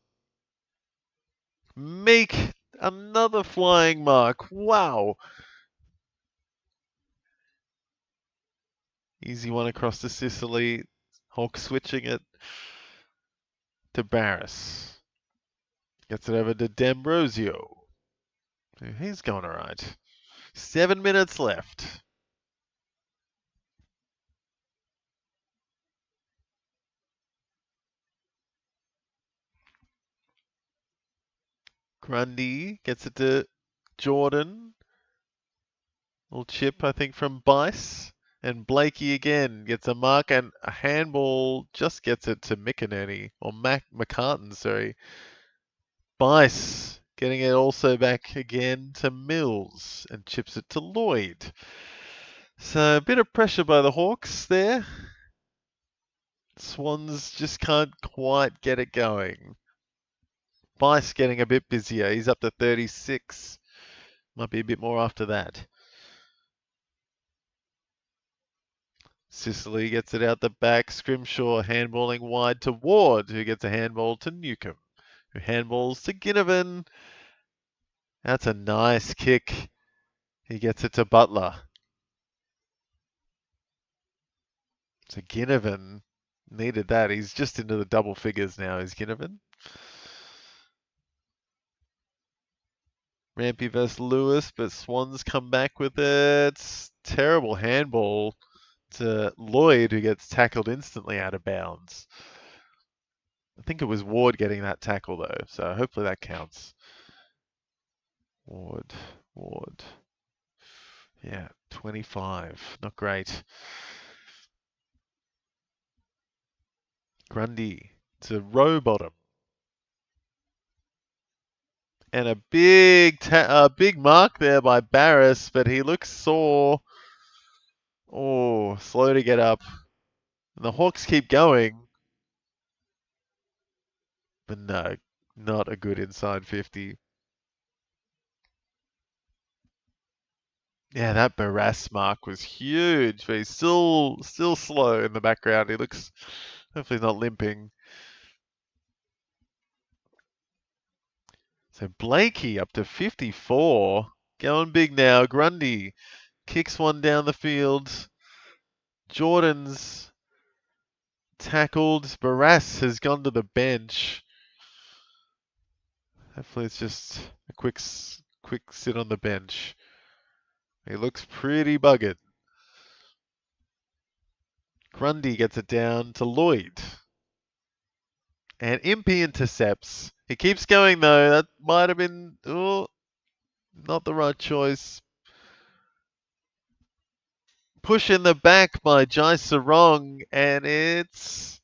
Meek, another flying mark. Wow. Easy one across to Sicily. Hawk switching it to Barris. Gets it over to D'Ambrosio. He's going all right. 7 minutes left. Grundy gets it to Jordan. Little chip, I think, from Bice. And Blakey again gets a mark and a handball just gets it to McInerney. Or McCartan, sorry. Bice getting it also back again to Mills and chips it to Lloyd. So a bit of pressure by the Hawks there. Swans just can't quite get it going. Bice getting a bit busier. He's up to 36. Might be a bit more after that. Sicily gets it out the back. Scrimshaw handballing wide to Ward, who gets a handball to Newcomb, who handballs to Ginnivan. That's a nice kick. He gets it to Butler. So Ginnivan needed that. He's just into the double figures now, is Ginnivan. Rampy versus Lewis, but Swans come back with it. Terrible handball to Lloyd, who gets tackled instantly out of bounds. I think it was Ward getting that tackle, though, so hopefully that counts. Ward. Yeah, 25. Not great. Grundy to Rowbottom. And a big mark there by Barris, but he looks sore. Oh, slow to get up. And the Hawks keep going. But no, not a good inside 50. Yeah, that Barras mark was huge, but he's still slow in the background. He looks, hopefully not limping. So Blakey up to 54. Going big now. Grundy kicks one down the field. Jordan's tackled. Barras has gone to the bench. Hopefully it's just a quick sit on the bench. He looks pretty buggered. Grundy gets it down to Lloyd. And Impey intercepts. He keeps going though. That might have been not the right choice. Push in the back by Jai Sarong, and it's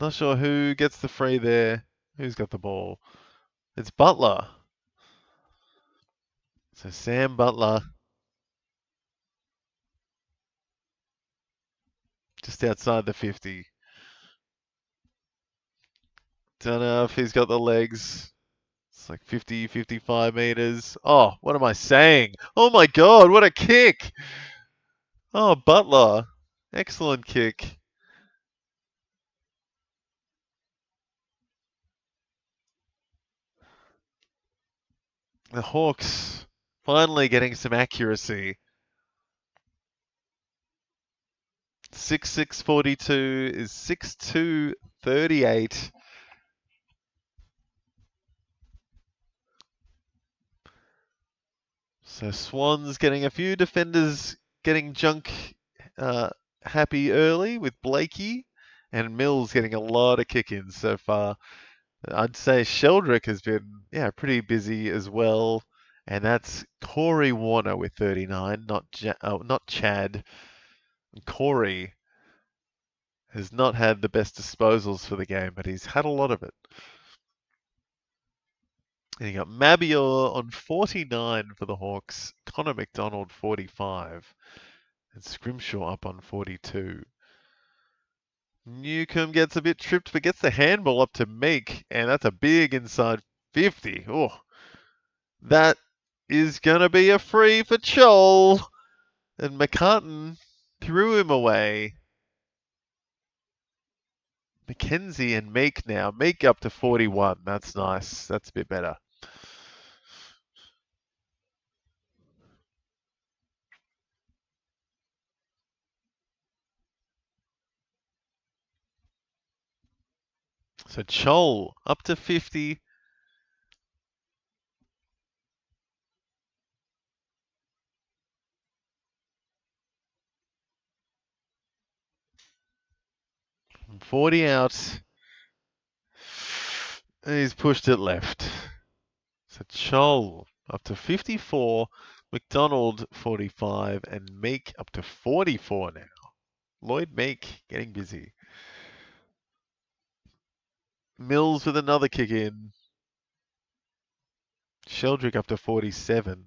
not sure who gets the free there. Who's got the ball? It's Butler. So Sam Butler just outside the 50. Don't know if he's got the legs. It's like 50, 55 meters. Oh, what am I saying? Oh my God, what a kick! Oh, Butler. Excellent kick. The Hawks finally getting some accuracy. 6'6" 42 is 6'2" 38. So Swans getting a few defenders getting junk happy early with Blakey, and Mills getting a lot of kick-ins so far. I'd say Sheldrick has been pretty busy as well, and that's Corey Warner with 39, not Chad. Corey has not had the best disposals for the game, but he's had a lot of it. And you got Mabior on 49 for the Hawks, Connor McDonald 45, and Scrimshaw up on 42. Newcomb gets a bit tripped, but gets the handball up to Meek, and that's a big inside 50. Oh, that is going to be a free for Chol. And McCartan threw him away. Mackenzie and Meek now. Meek up to 41. That's nice. That's a bit better. So Chol up to 50. From 40 out. And he's pushed it left. So Chol up to 54. McDonald 45. And Meek up to 44 now. Lloyd Meek getting busy. Mills with another kick in. Sheldrick up to 47.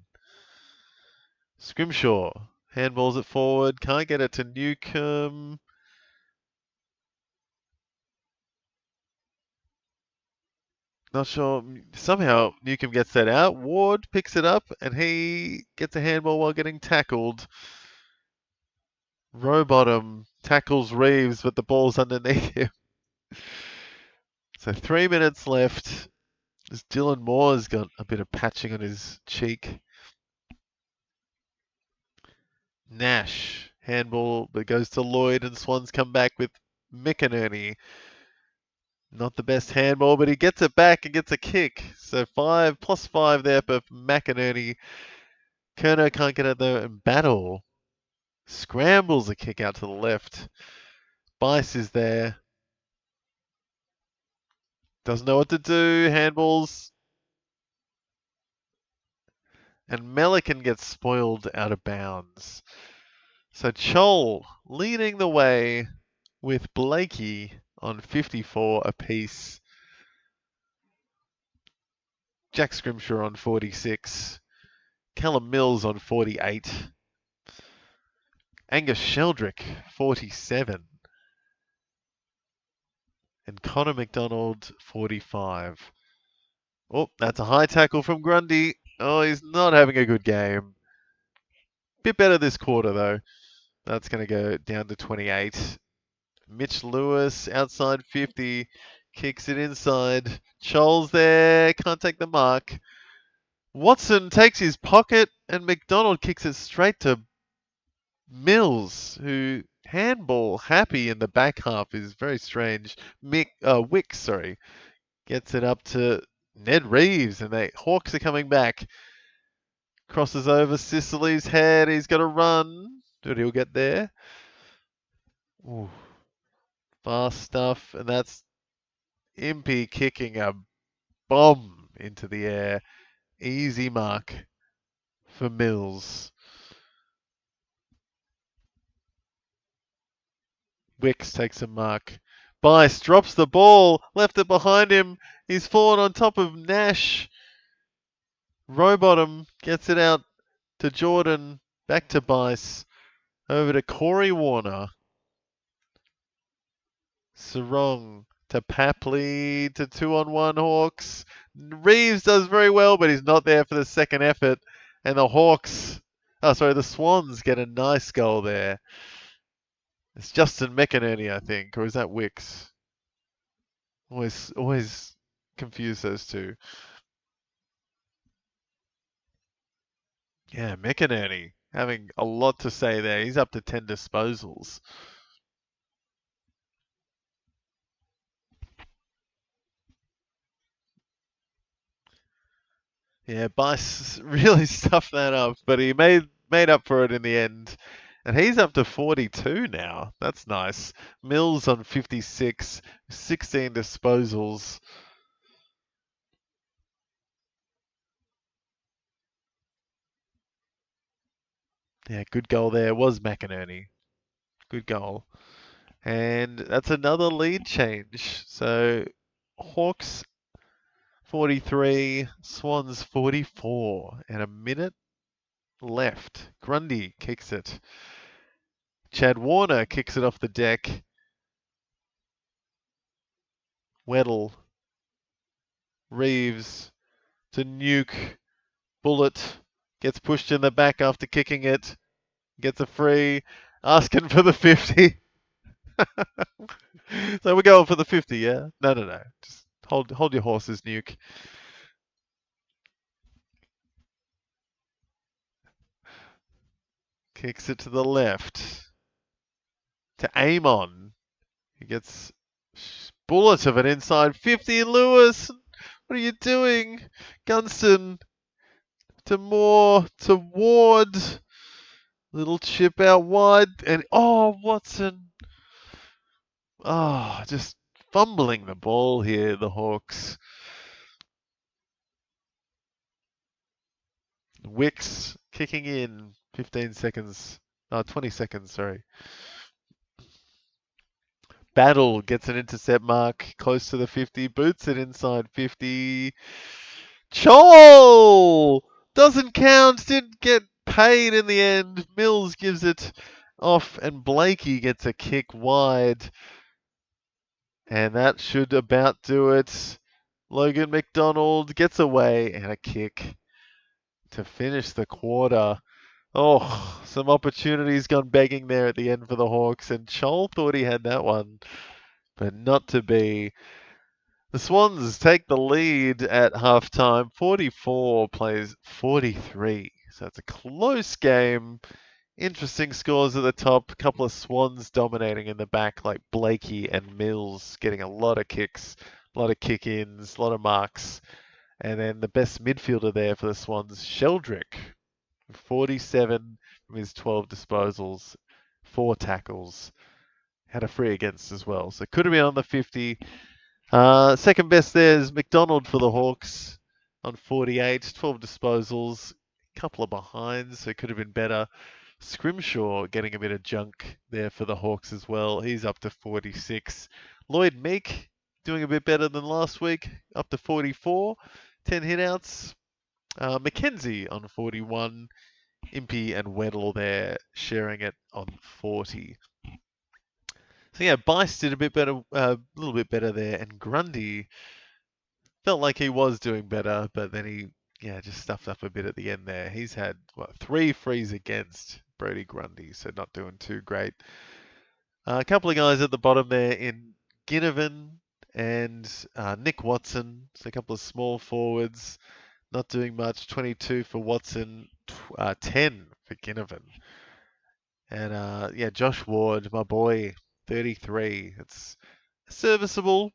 Scrimshaw handballs it forward. Can't get it to Newcomb. Not sure. Somehow Newcomb gets that out. Ward picks it up and he gets a handball while getting tackled. Rowbottom tackles Reeves, but the ball's underneath him. So 3 minutes left. As Dylan Moore's got a bit of patching on his cheek. Nash handball, but goes to Lloyd, and Swans come back with McInerney. Not the best handball, but he gets it back and gets a kick. So +5 there for McInerney. Kerno can't get it there and Battle scrambles a kick out to the left. Bice is there. Doesn't know what to do. Handballs. And Melican gets spoiled out of bounds. So Chol leading the way with Blakey on 54 apiece. Jack Scrimshaw on 46. Callum Mills on 48. Angus Sheldrick, 47. And Connor McDonald, 45. Oh, that's a high tackle from Grundy. Oh, he's not having a good game. Bit better this quarter, though. That's going to go down to 28. Mitch Lewis, outside 50. Kicks it inside. Chol's there. Can't take the mark. Watson takes his pocket, and McDonald kicks it straight to Mills, who handball happy in the back half is very strange. Wicks, gets it up to Ned Reeves, and the Hawks are coming back. Crosses over Sicily's head. He's got to run, but he'll get there. Ooh. Fast stuff, and that's Impey kicking a bomb into the air. Easy mark for Mills. Wicks takes a mark. Bice drops the ball, left it behind him. He's fallen on top of Nash. Rowbottom gets it out to Jordan. Back to Bice. Over to Corey Warner. Sarong to Papley to 2-on-1 Hawks. Reeves does very well, but he's not there for the second effort. And the Swans get a nice goal there. It's Justin McInerney, I think, or is that Wicks? Always confuse those two. Yeah, McInerney having a lot to say there. He's up to 10 disposals. Yeah, Bice really stuffed that up, but he made up for it in the end. And he's up to 42 now. That's nice. Mills on 56, 16 disposals. Yeah, good goal there. It was McInerney. Good goal. And that's another lead change. So Hawks 43, Swans 44, and a minute left. Grundy kicks it. Chad Warner kicks it off the deck. Weddle, Reeves to Nuke. Bullet gets pushed in the back after kicking it. Gets a free. Asking for the 50. So we're going for the 50, yeah? No. Just hold your horses, Nuke. Kicks it to the left. To Amon. He gets bullet of an inside 50. Lewis, what are you doing? Gunston to Moore to Ward. Little chip out wide. And Watson. Just fumbling the ball here, the Hawks. Wicks kicking in 15 seconds. 20 seconds, sorry. Battle gets an intercept mark close to the 50. Boots it inside 50. Chol! Doesn't count. Didn't get paid in the end. Mills gives it off, and Blakey gets a kick wide. And that should about do it. Logan McDonald gets away and a kick to finish the quarter. Oh, some opportunities gone begging there at the end for the Hawks, and Chol thought he had that one, but not to be. The Swans take the lead at halftime. 44 plays 43. So it's a close game. Interesting scores at the top. A couple of Swans dominating in the back, like Blakey and Mills, getting a lot of kicks, a lot of kick-ins, a lot of marks. And then the best midfielder there for the Swans, Sheldrick, 47 from his 12 disposals, 4 tackles, had a free against as well. So could have been on the 50. Second best there is McDonald for the Hawks on 48, 12 disposals, couple of behinds, so could have been better. Scrimshaw getting a bit of junk there for the Hawks as well. He's up to 46. Lloyd Meek doing a bit better than last week, up to 44, 10 hitouts. Mackenzie on 41. Impey and Weddle there sharing it on 40. So yeah, Bice did a bit better, a little bit better there, and Grundy felt like he was doing better, but then he, just stuffed up a bit at the end there. He's had, 3 frees against Brodie Grundy, so not doing too great. A couple of guys at the bottom there in Ginnivan and Nick Watson, so a couple of small forwards, not doing much. 22 for Watson, 10 for Ginnivan. And Josh Ward, my boy, 33. It's serviceable,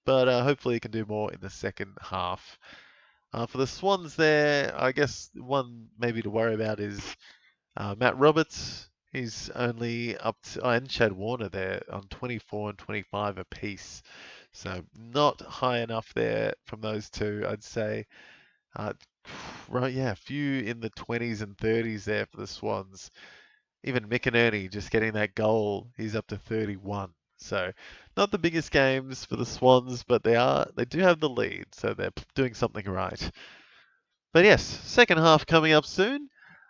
but hopefully he can do more in the second half. For the Swans there, I guess one maybe to worry about is Matt Roberts. He's only up to, and Chad Warner there on 24 and 25 apiece. So not high enough there from those two, I'd say. Right, yeah, a few in the 20s and 30s there for the Swans. Even McInerney just getting that goal, he's up to 31. So not the biggest games for the Swans, but they do have the lead, so they're doing something right. But yes, second half coming up soon.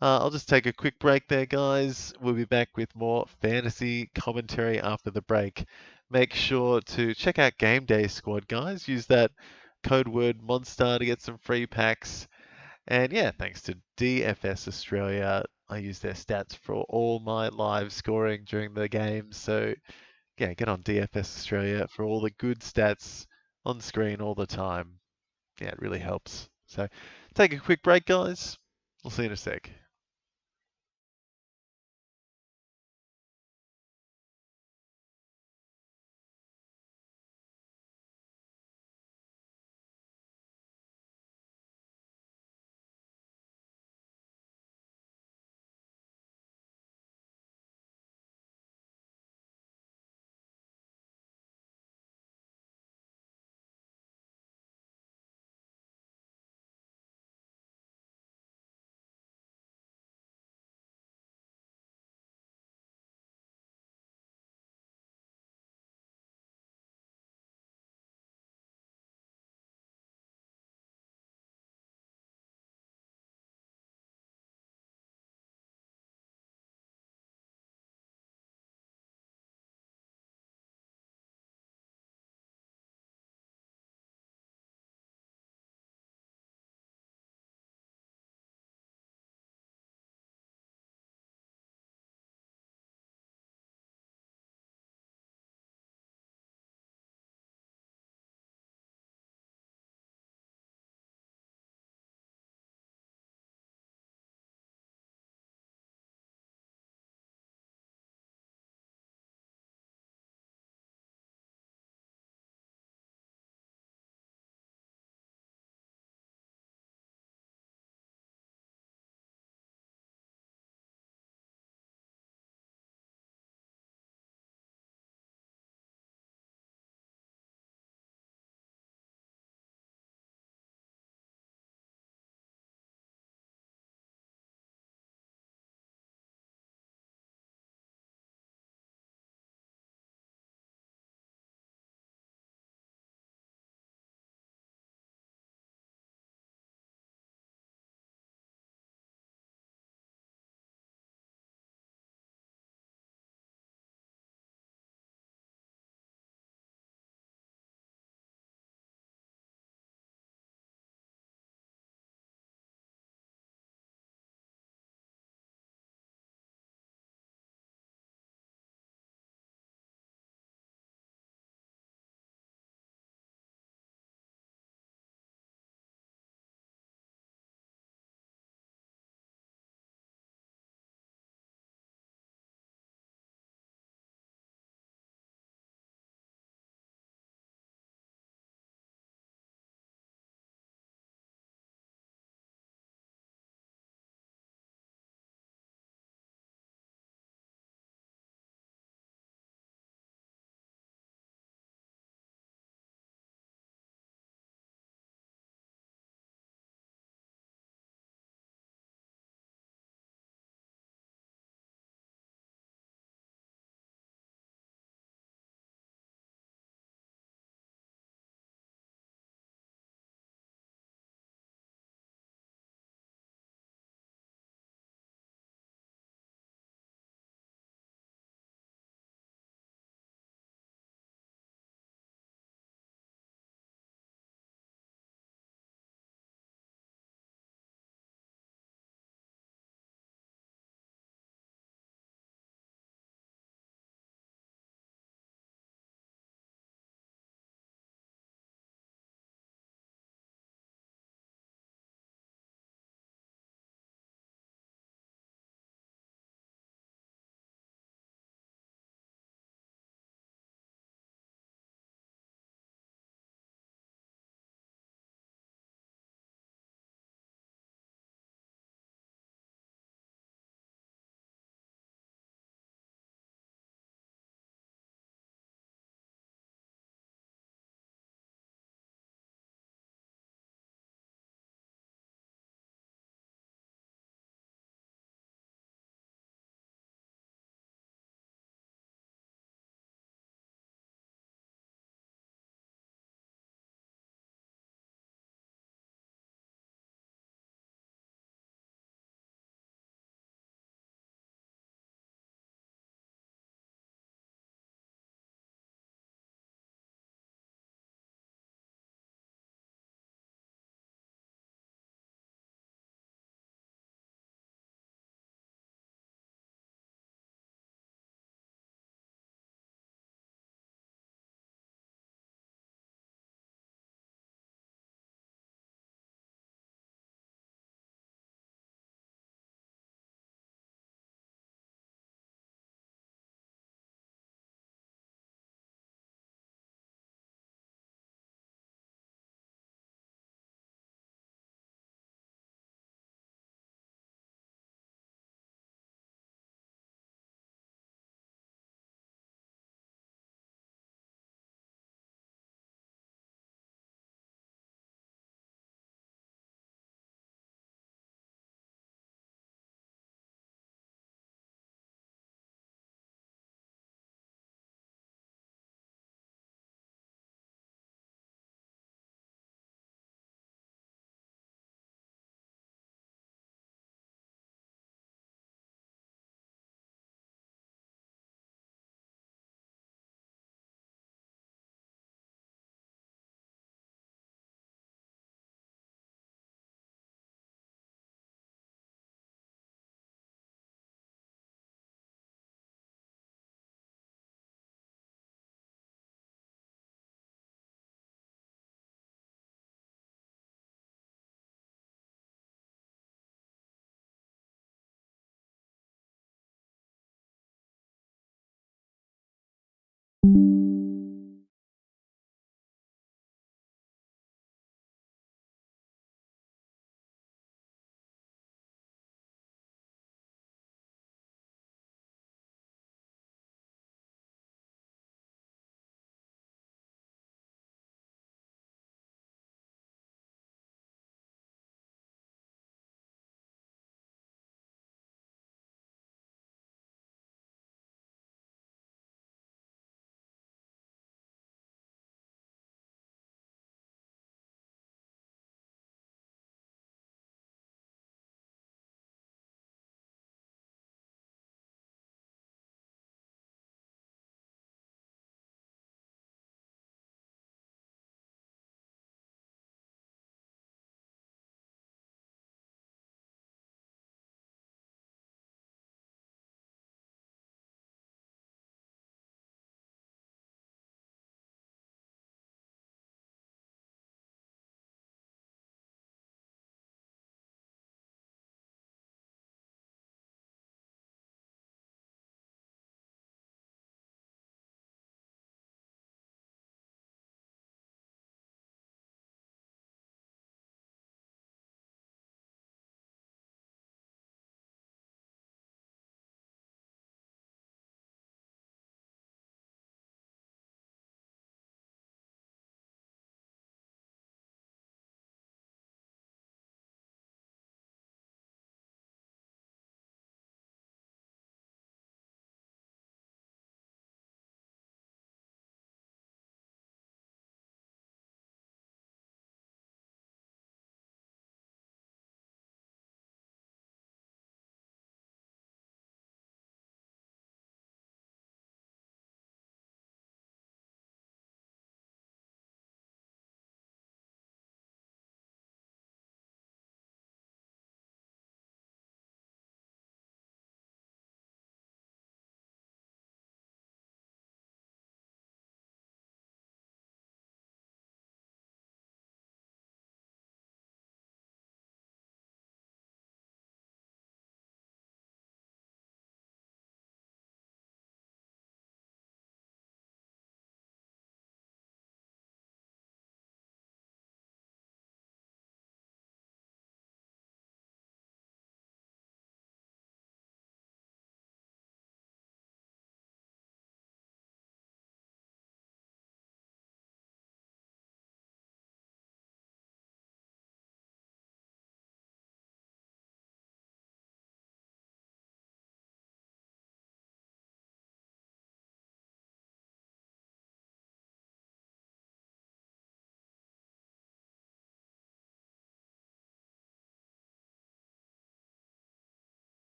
I'll just take a quick break there, guys. We'll be back with more fantasy commentary after the break. Make sure to check out Game Day Squad, guys. Use that code word MONSTAR to get some free packs. And yeah, thanks to DFS Australia, I use their stats for all my live scoring during the game. So yeah, get on DFS Australia for all the good stats on screen all the time. Yeah, it really helps. So take a quick break, guys. We'll see you in a sec.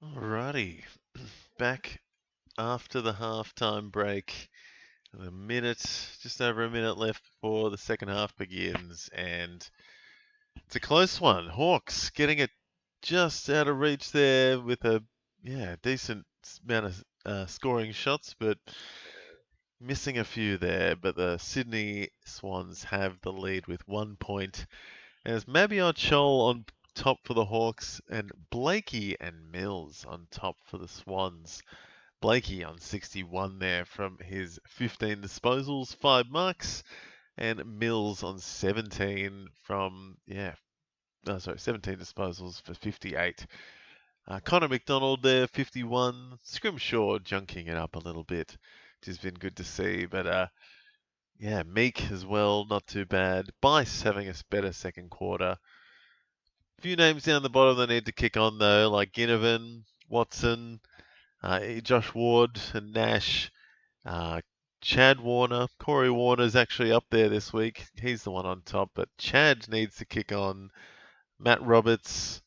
Alrighty, back after the halftime break. Just over a minute left before the second half begins, and it's a close one. Hawks getting it just out of reach there with a decent amount of scoring shots, but missing a few there. But the Sydney Swans have the lead with 1 point. As Mabior Chol on top for the Hawks, and Blakey and Mills on top for the Swans. Blakey on 61 there from his 15 disposals, 5 marks, and Mills on 17 from 17 disposals for 58. Connor McDonald there, 51. Scrimshaw junking it up a little bit, which has been good to see. But Meek as well, not too bad. Bice having a better second quarter. A few names down the bottom that need to kick on though, like Ginnivan, Watson, Josh Ward and Nash, Chad Warner. Corey Warner's actually up there this week. He's the one on top, but Chad needs to kick on. Matt Roberts,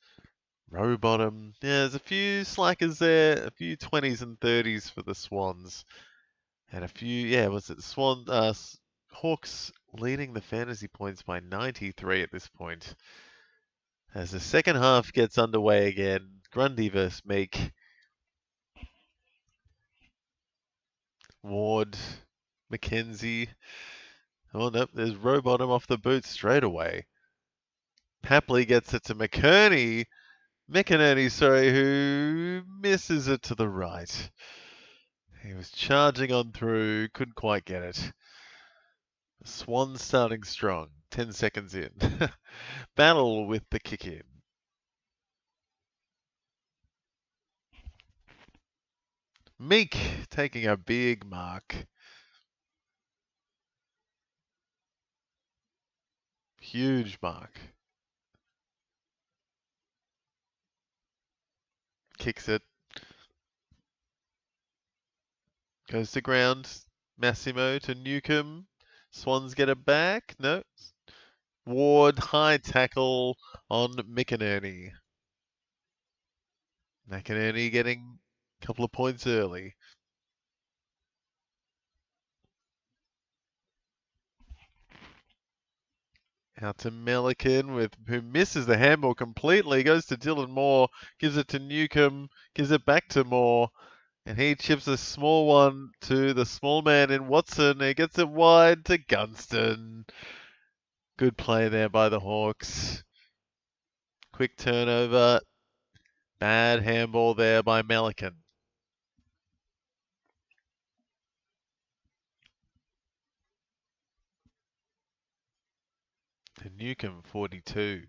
Rowbottom. Yeah, there's a few slackers there, a few 20s and 30s for the Swans. And a few, was it Hawks leading the fantasy points by 93 at this point. As the second half gets underway again, Grundy versus Meek. Ward, McKenzie. Oh, nope, there's Rowbottom off the boot straight away. Happily gets it to McInerney, who misses it to the right. He was charging on through, couldn't quite get it. Swans starting strong, 10 seconds in. Battle with the kick in. Meek taking a big mark. Huge mark. Kicks it. Goes to ground. Massimo to Newcomb. Swans get it back. No. Ward, high tackle on McInerney. McInerney getting a couple of points early. Out to Melican, who misses the handball completely. Goes to Dylan Moore, gives it to Newcomb, gives it back to Moore. And he chips a small one to the small man in Watson. He gets it wide to Gunston. Good play there by the Hawks. Quick turnover. Bad handball there by Melican. To Newcomb, 42.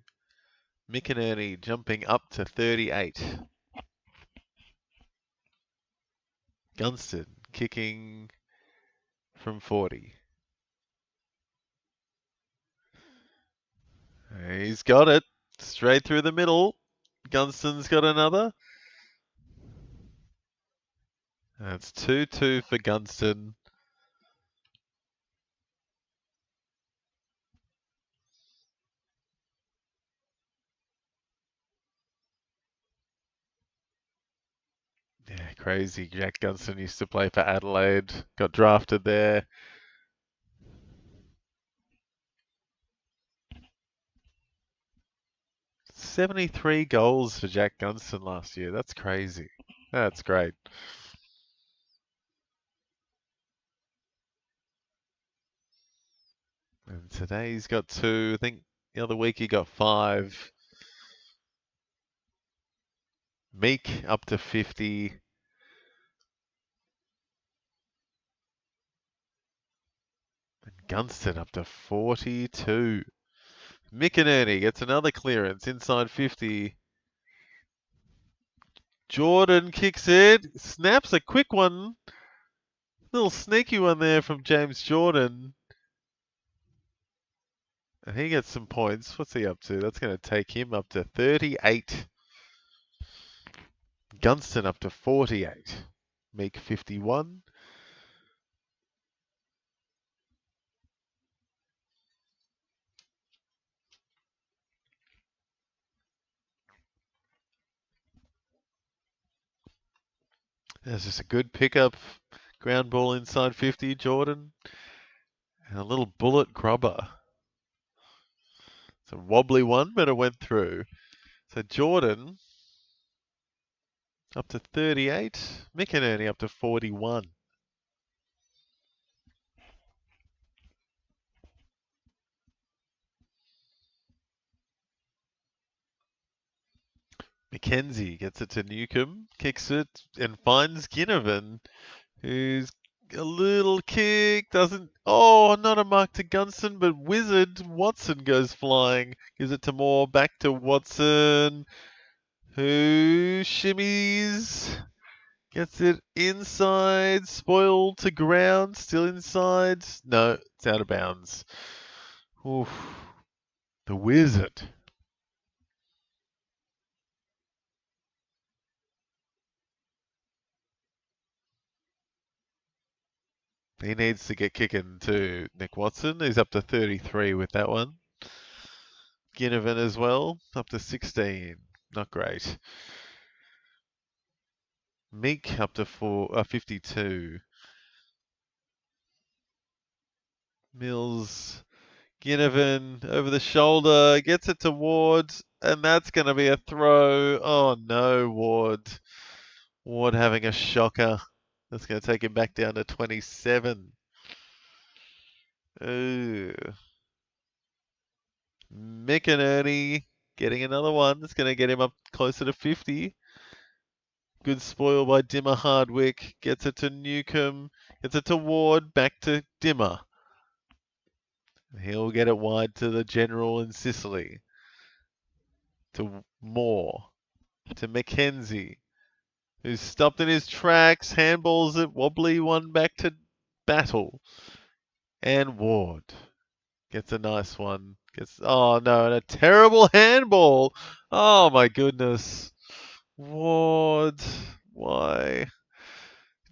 McInerney jumping up to 38. Gunston kicking from 40. He's got it. Straight through the middle. Gunston's got another. That's 2-2 for Gunston. Yeah, crazy. Jack Gunston used to play for Adelaide. Got drafted there. "73 goals for Jack Gunston last year. That's crazy. That's great. And today he's got 2. I think the other week he got 5. Meek up to 50. And Gunston up to 42. McInerney gets another clearance inside 50. Jordan kicks it. Snaps a quick one. Little sneaky one there from James Jordan. And he gets some points. What's he up to? That's going to take him up to 38. Gunston up to 48. Meek 51. That's just a good pickup. Ground ball inside 50, Jordan. And a little bullet grubber. It's a wobbly one, but it went through. So Jordan up to 38. Mick and Ernie up to 41. Mackenzie gets it to Newcomb, kicks it, and finds Ginnivan, who's a little kick, doesn't. Oh, not a mark to Gunston, but Wizard Watson goes flying. Gives it to Moore, back to Watson, who shimmies. Gets it inside, spoiled to ground, still inside. No, it's out of bounds. Oof. The Wizard. He needs to get kicking too, Nick Watson. He's up to 33 with that one. Ginnivan as well, up to 16. Not great. Meek up to 52. Mills, Ginnivan over the shoulder, gets it to Ward, and that's going to be a throw. Oh no, Ward. Ward having a shocker. That's going to take him back down to 27. Ooh. Mick and Ernie getting another one. That's going to get him up closer to 50. Good spoil by Dimmer Hardwick. Gets it to Newcomb. Gets it to Ward. Back to Dimmer. He'll get it wide to the General and Sicily. To Moore. To Mackenzie, who's stopped in his tracks. Handballs it. Wobbly one back to Battle. And Ward gets a nice one. Oh no, and a terrible handball. Oh my goodness. Ward, why?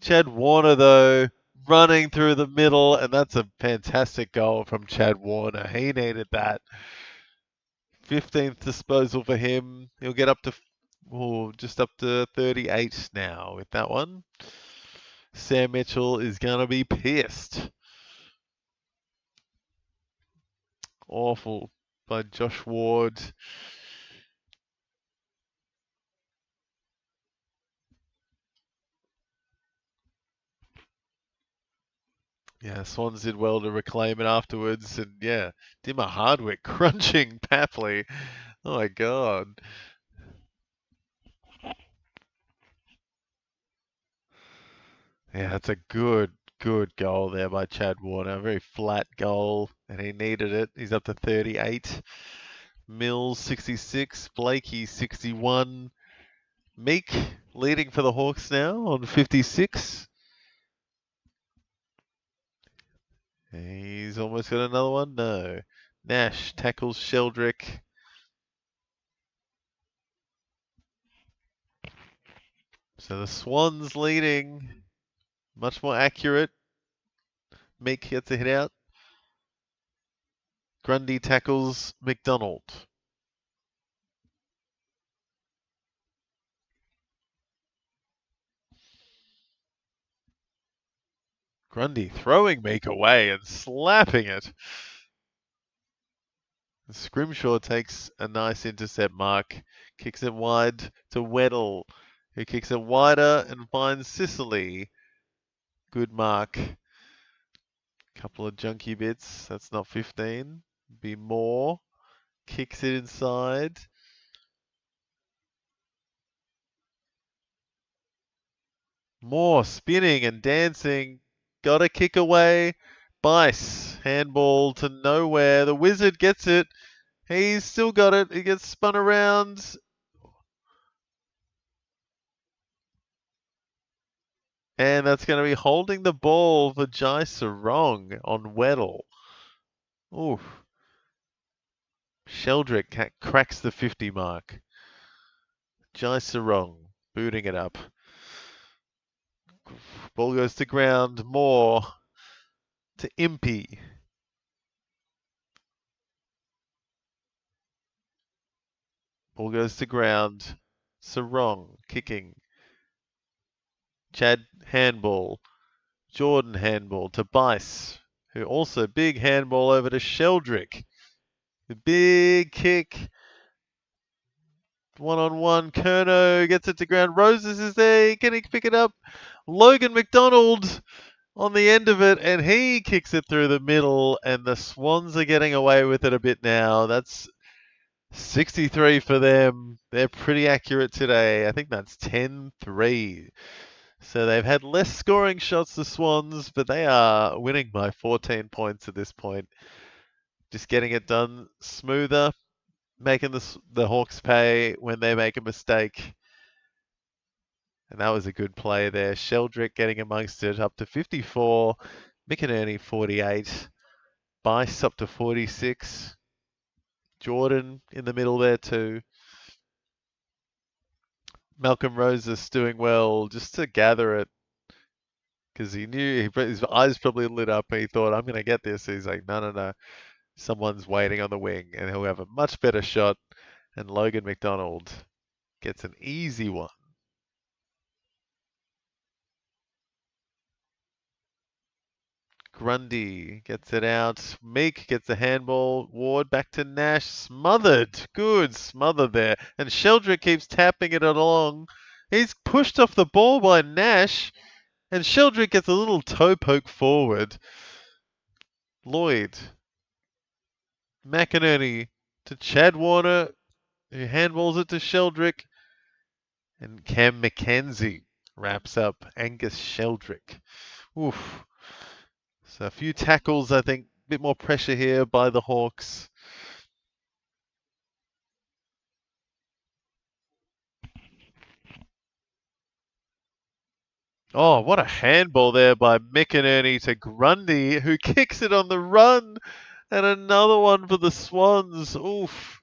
Chad Warner, though, running through the middle, and that's a fantastic goal from Chad Warner. He needed that. 15th disposal for him. He'll get up to, just up to 38 now with that one. Sam Mitchell is going to be pissed. Awful by Josh Ward. Yeah, Swans did well to reclaim it afterwards, and yeah, Dimmer Hardwick crunching Papley. Oh my god. Yeah, that's a good goal there by Chad Warner. A very flat goal, and he needed it. He's up to 38. Mills 66, Blakey 61. Meek leading for the Hawks now on 56. He's almost got another one. No. Nash tackles Sheldrick. So the Swans leading. Much more accurate. Meek gets a hit out. Grundy tackles McDonald. Grundy throwing Meek away and slapping it. Scrimshaw takes a nice intercept mark, kicks it wide to Weddle, who kicks it wider and finds Sicily. Good mark. Couple of junky bits. That's not 15. Be more. Kicks it inside. More spinning and dancing. Got a kick away. Bice. Handball to nowhere. The Wizard gets it. He's still got it. He gets spun around. And that's going to be holding the ball for Jai Sarong on Weddle. Oof. Sheldrick cracks the 50 mark. Jai Sarong booting it up. Ball goes to ground. More to Impey. Ball goes to ground. Sarong kicking. Chad handball. Jordan handball to Bice, who also big handball over to Sheldrick. The big kick. One-on-one. Kerno gets it to ground. Roses is there. Can he pick it up? Logan McDonald on the end of it, and he kicks it through the middle, and the Swans are getting away with it a bit now. That's 63 for them. They're pretty accurate today. I think that's 10-3. So they've had less scoring shots, the Swans, but they are winning by 14 points at this point. Just getting it done smoother, making the Hawks pay when they make a mistake. And that was a good play there. Sheldrick getting amongst it up to 54. McInerney 48. Bice up to 46. Jordan in the middle there too. Malcolm Roses doing well just to gather it because he knew his eyes probably lit up and he thought, I'm going to get this. He's like, no. Someone's waiting on the wing and he'll have a much better shot. And Logan McDonald gets an easy one. Grundy gets it out. Meek gets a handball. Ward back to Nash. Smothered. Good smother there. And Sheldrick keeps tapping it along. He's pushed off the ball by Nash. And Sheldrick gets a little toe poke forward. Lloyd. McInerney to Chad Warner, who handballs it to Sheldrick. And Cam McKenzie wraps up Angus Sheldrick. Oof. So a few tackles, I think. A bit more pressure here by the Hawks. Oh, what a handball there by McInerney to Grundy, who kicks it on the run. And another one for the Swans. Oof.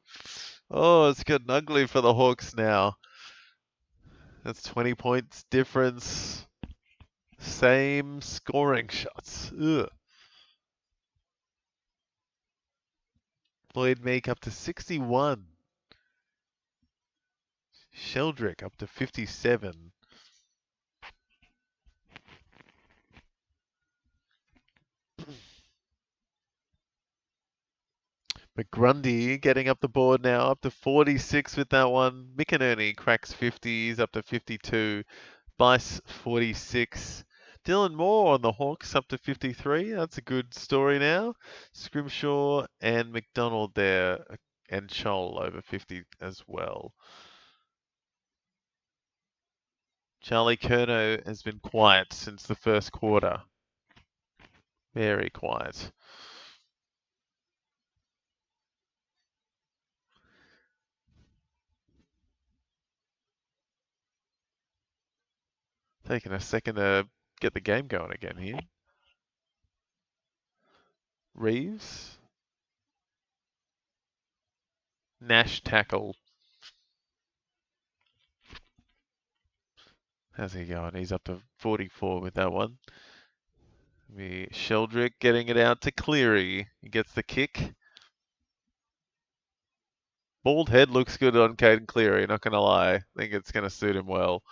Oh, it's getting ugly for the Hawks now. That's 20 points difference. Same scoring shots. Ugh. Lloyd Meek up to 61. Sheldrick up to 57. But Grundy getting up the board now, up to 46 with that one. McInerney cracks 50, he's up to 52. Bice 46. Dylan Moore on the Hawks up to 53. That's a good story now. Scrimshaw and McDonald there, and Chol over 50 as well. Charlie Curnow has been quiet since the first quarter. Very quiet. Taking a second to get the game going again here. Reeves. Nash tackle. How's he going? He's up to 44 with that one. Sheldrick getting it out to Cleary. He gets the kick. Bald head looks good on Caden Cleary, not going to lie. I think it's going to suit him well.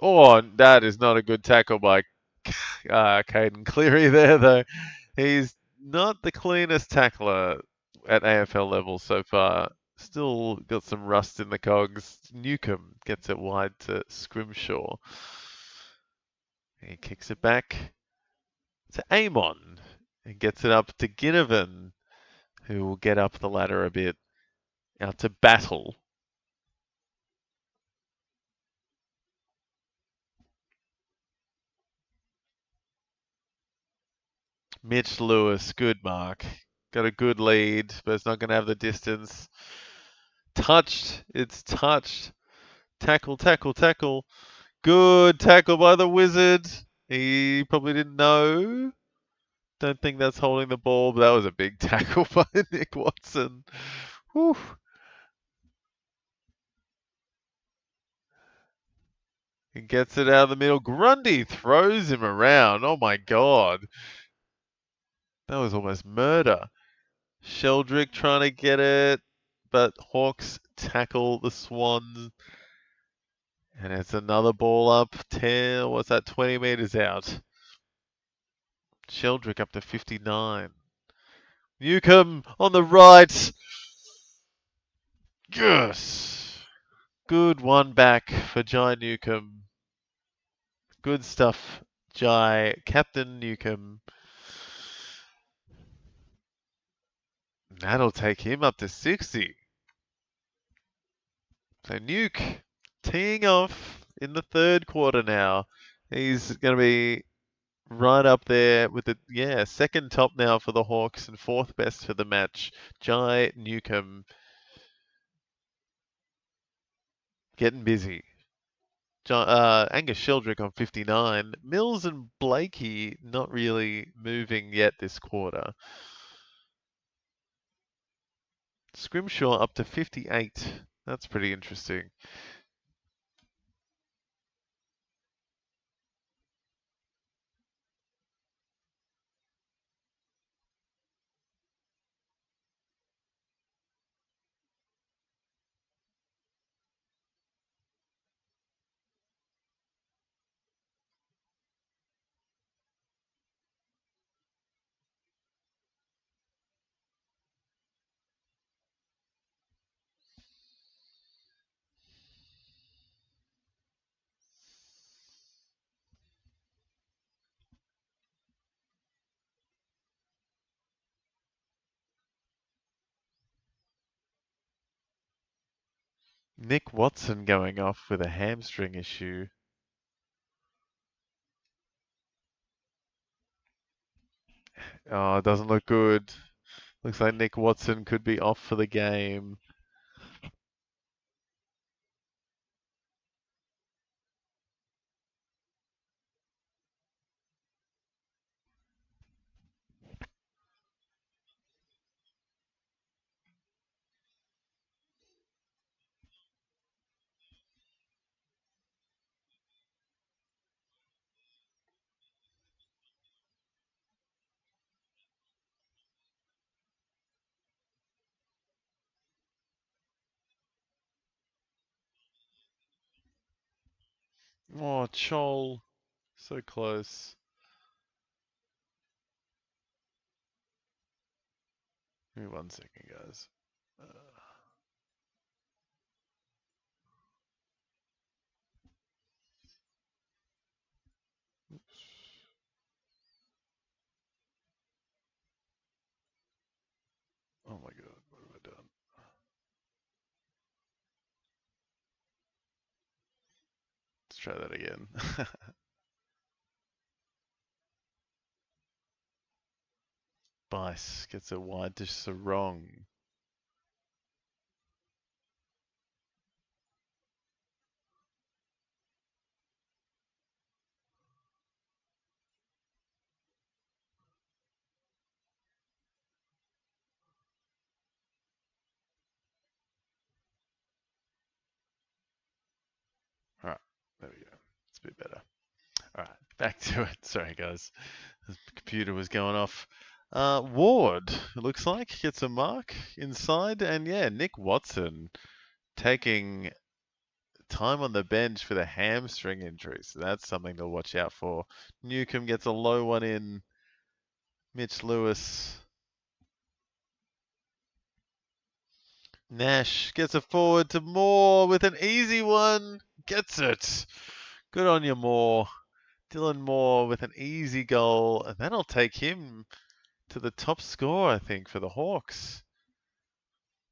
Oh, that is not a good tackle by Caden Cleary there, though. He's not the cleanest tackler at AFL level so far. Still got some rust in the cogs. Newcomb gets it wide to Scrimshaw. He kicks it back to Amon and gets it up to Ginnivan, who will get up the ladder a bit. Out to Battle. Mitch Lewis, good mark. Got a good lead, but it's not going to have the distance. Touched. It's touched. Tackle, tackle, tackle. Good tackle by the Wizard. He probably didn't know. Don't think that's holding the ball, but that was a big tackle by Nick Watson. Whew. He gets it out of the middle. Grundy throws him around. Oh my God. That was almost murder. Sheldrick trying to get it. but Hawks tackle the Swans. And it's another ball up. 10, what's that, 20 meters out. Sheldrick up to 59. Newcomb on the right. Yes. Good one back for Jai Newcomb. Good stuff, Jai. Captain Newcomb. That'll take him up to 60. So Nuke teeing off in the third quarter now. He's going to be right up there with the second top now for the Hawks and fourth best for the match. Jai Newcomb getting busy. Angus Sheldrick on 59. Mills and Blakey not really moving yet this quarter. Scrimshaw up to 58. That's pretty interesting. Nick Watson going off with a hamstring issue. Oh, it doesn't look good. Looks like Nick Watson could be off for the game. Oh, Chol. So close. Give me 1 second, guys. Oh my god, what have I done? Let's try that again. Bice gets a wide to Sarong. Alright, there we go. It's a bit better. Alright, back to it. Sorry, guys. The computer was going off. Ward, it looks like, gets a mark inside. And yeah, Nick Watson taking time on the bench for the hamstring injury. So that's something to watch out for. Newcomb gets a low one in. Mitch Lewis. Nash gets a forward to Moore with an easy one. Gets it. Good on you, Moore. Dylan Moore with an easy goal. And that'll take him to the top score, I think, for the Hawks.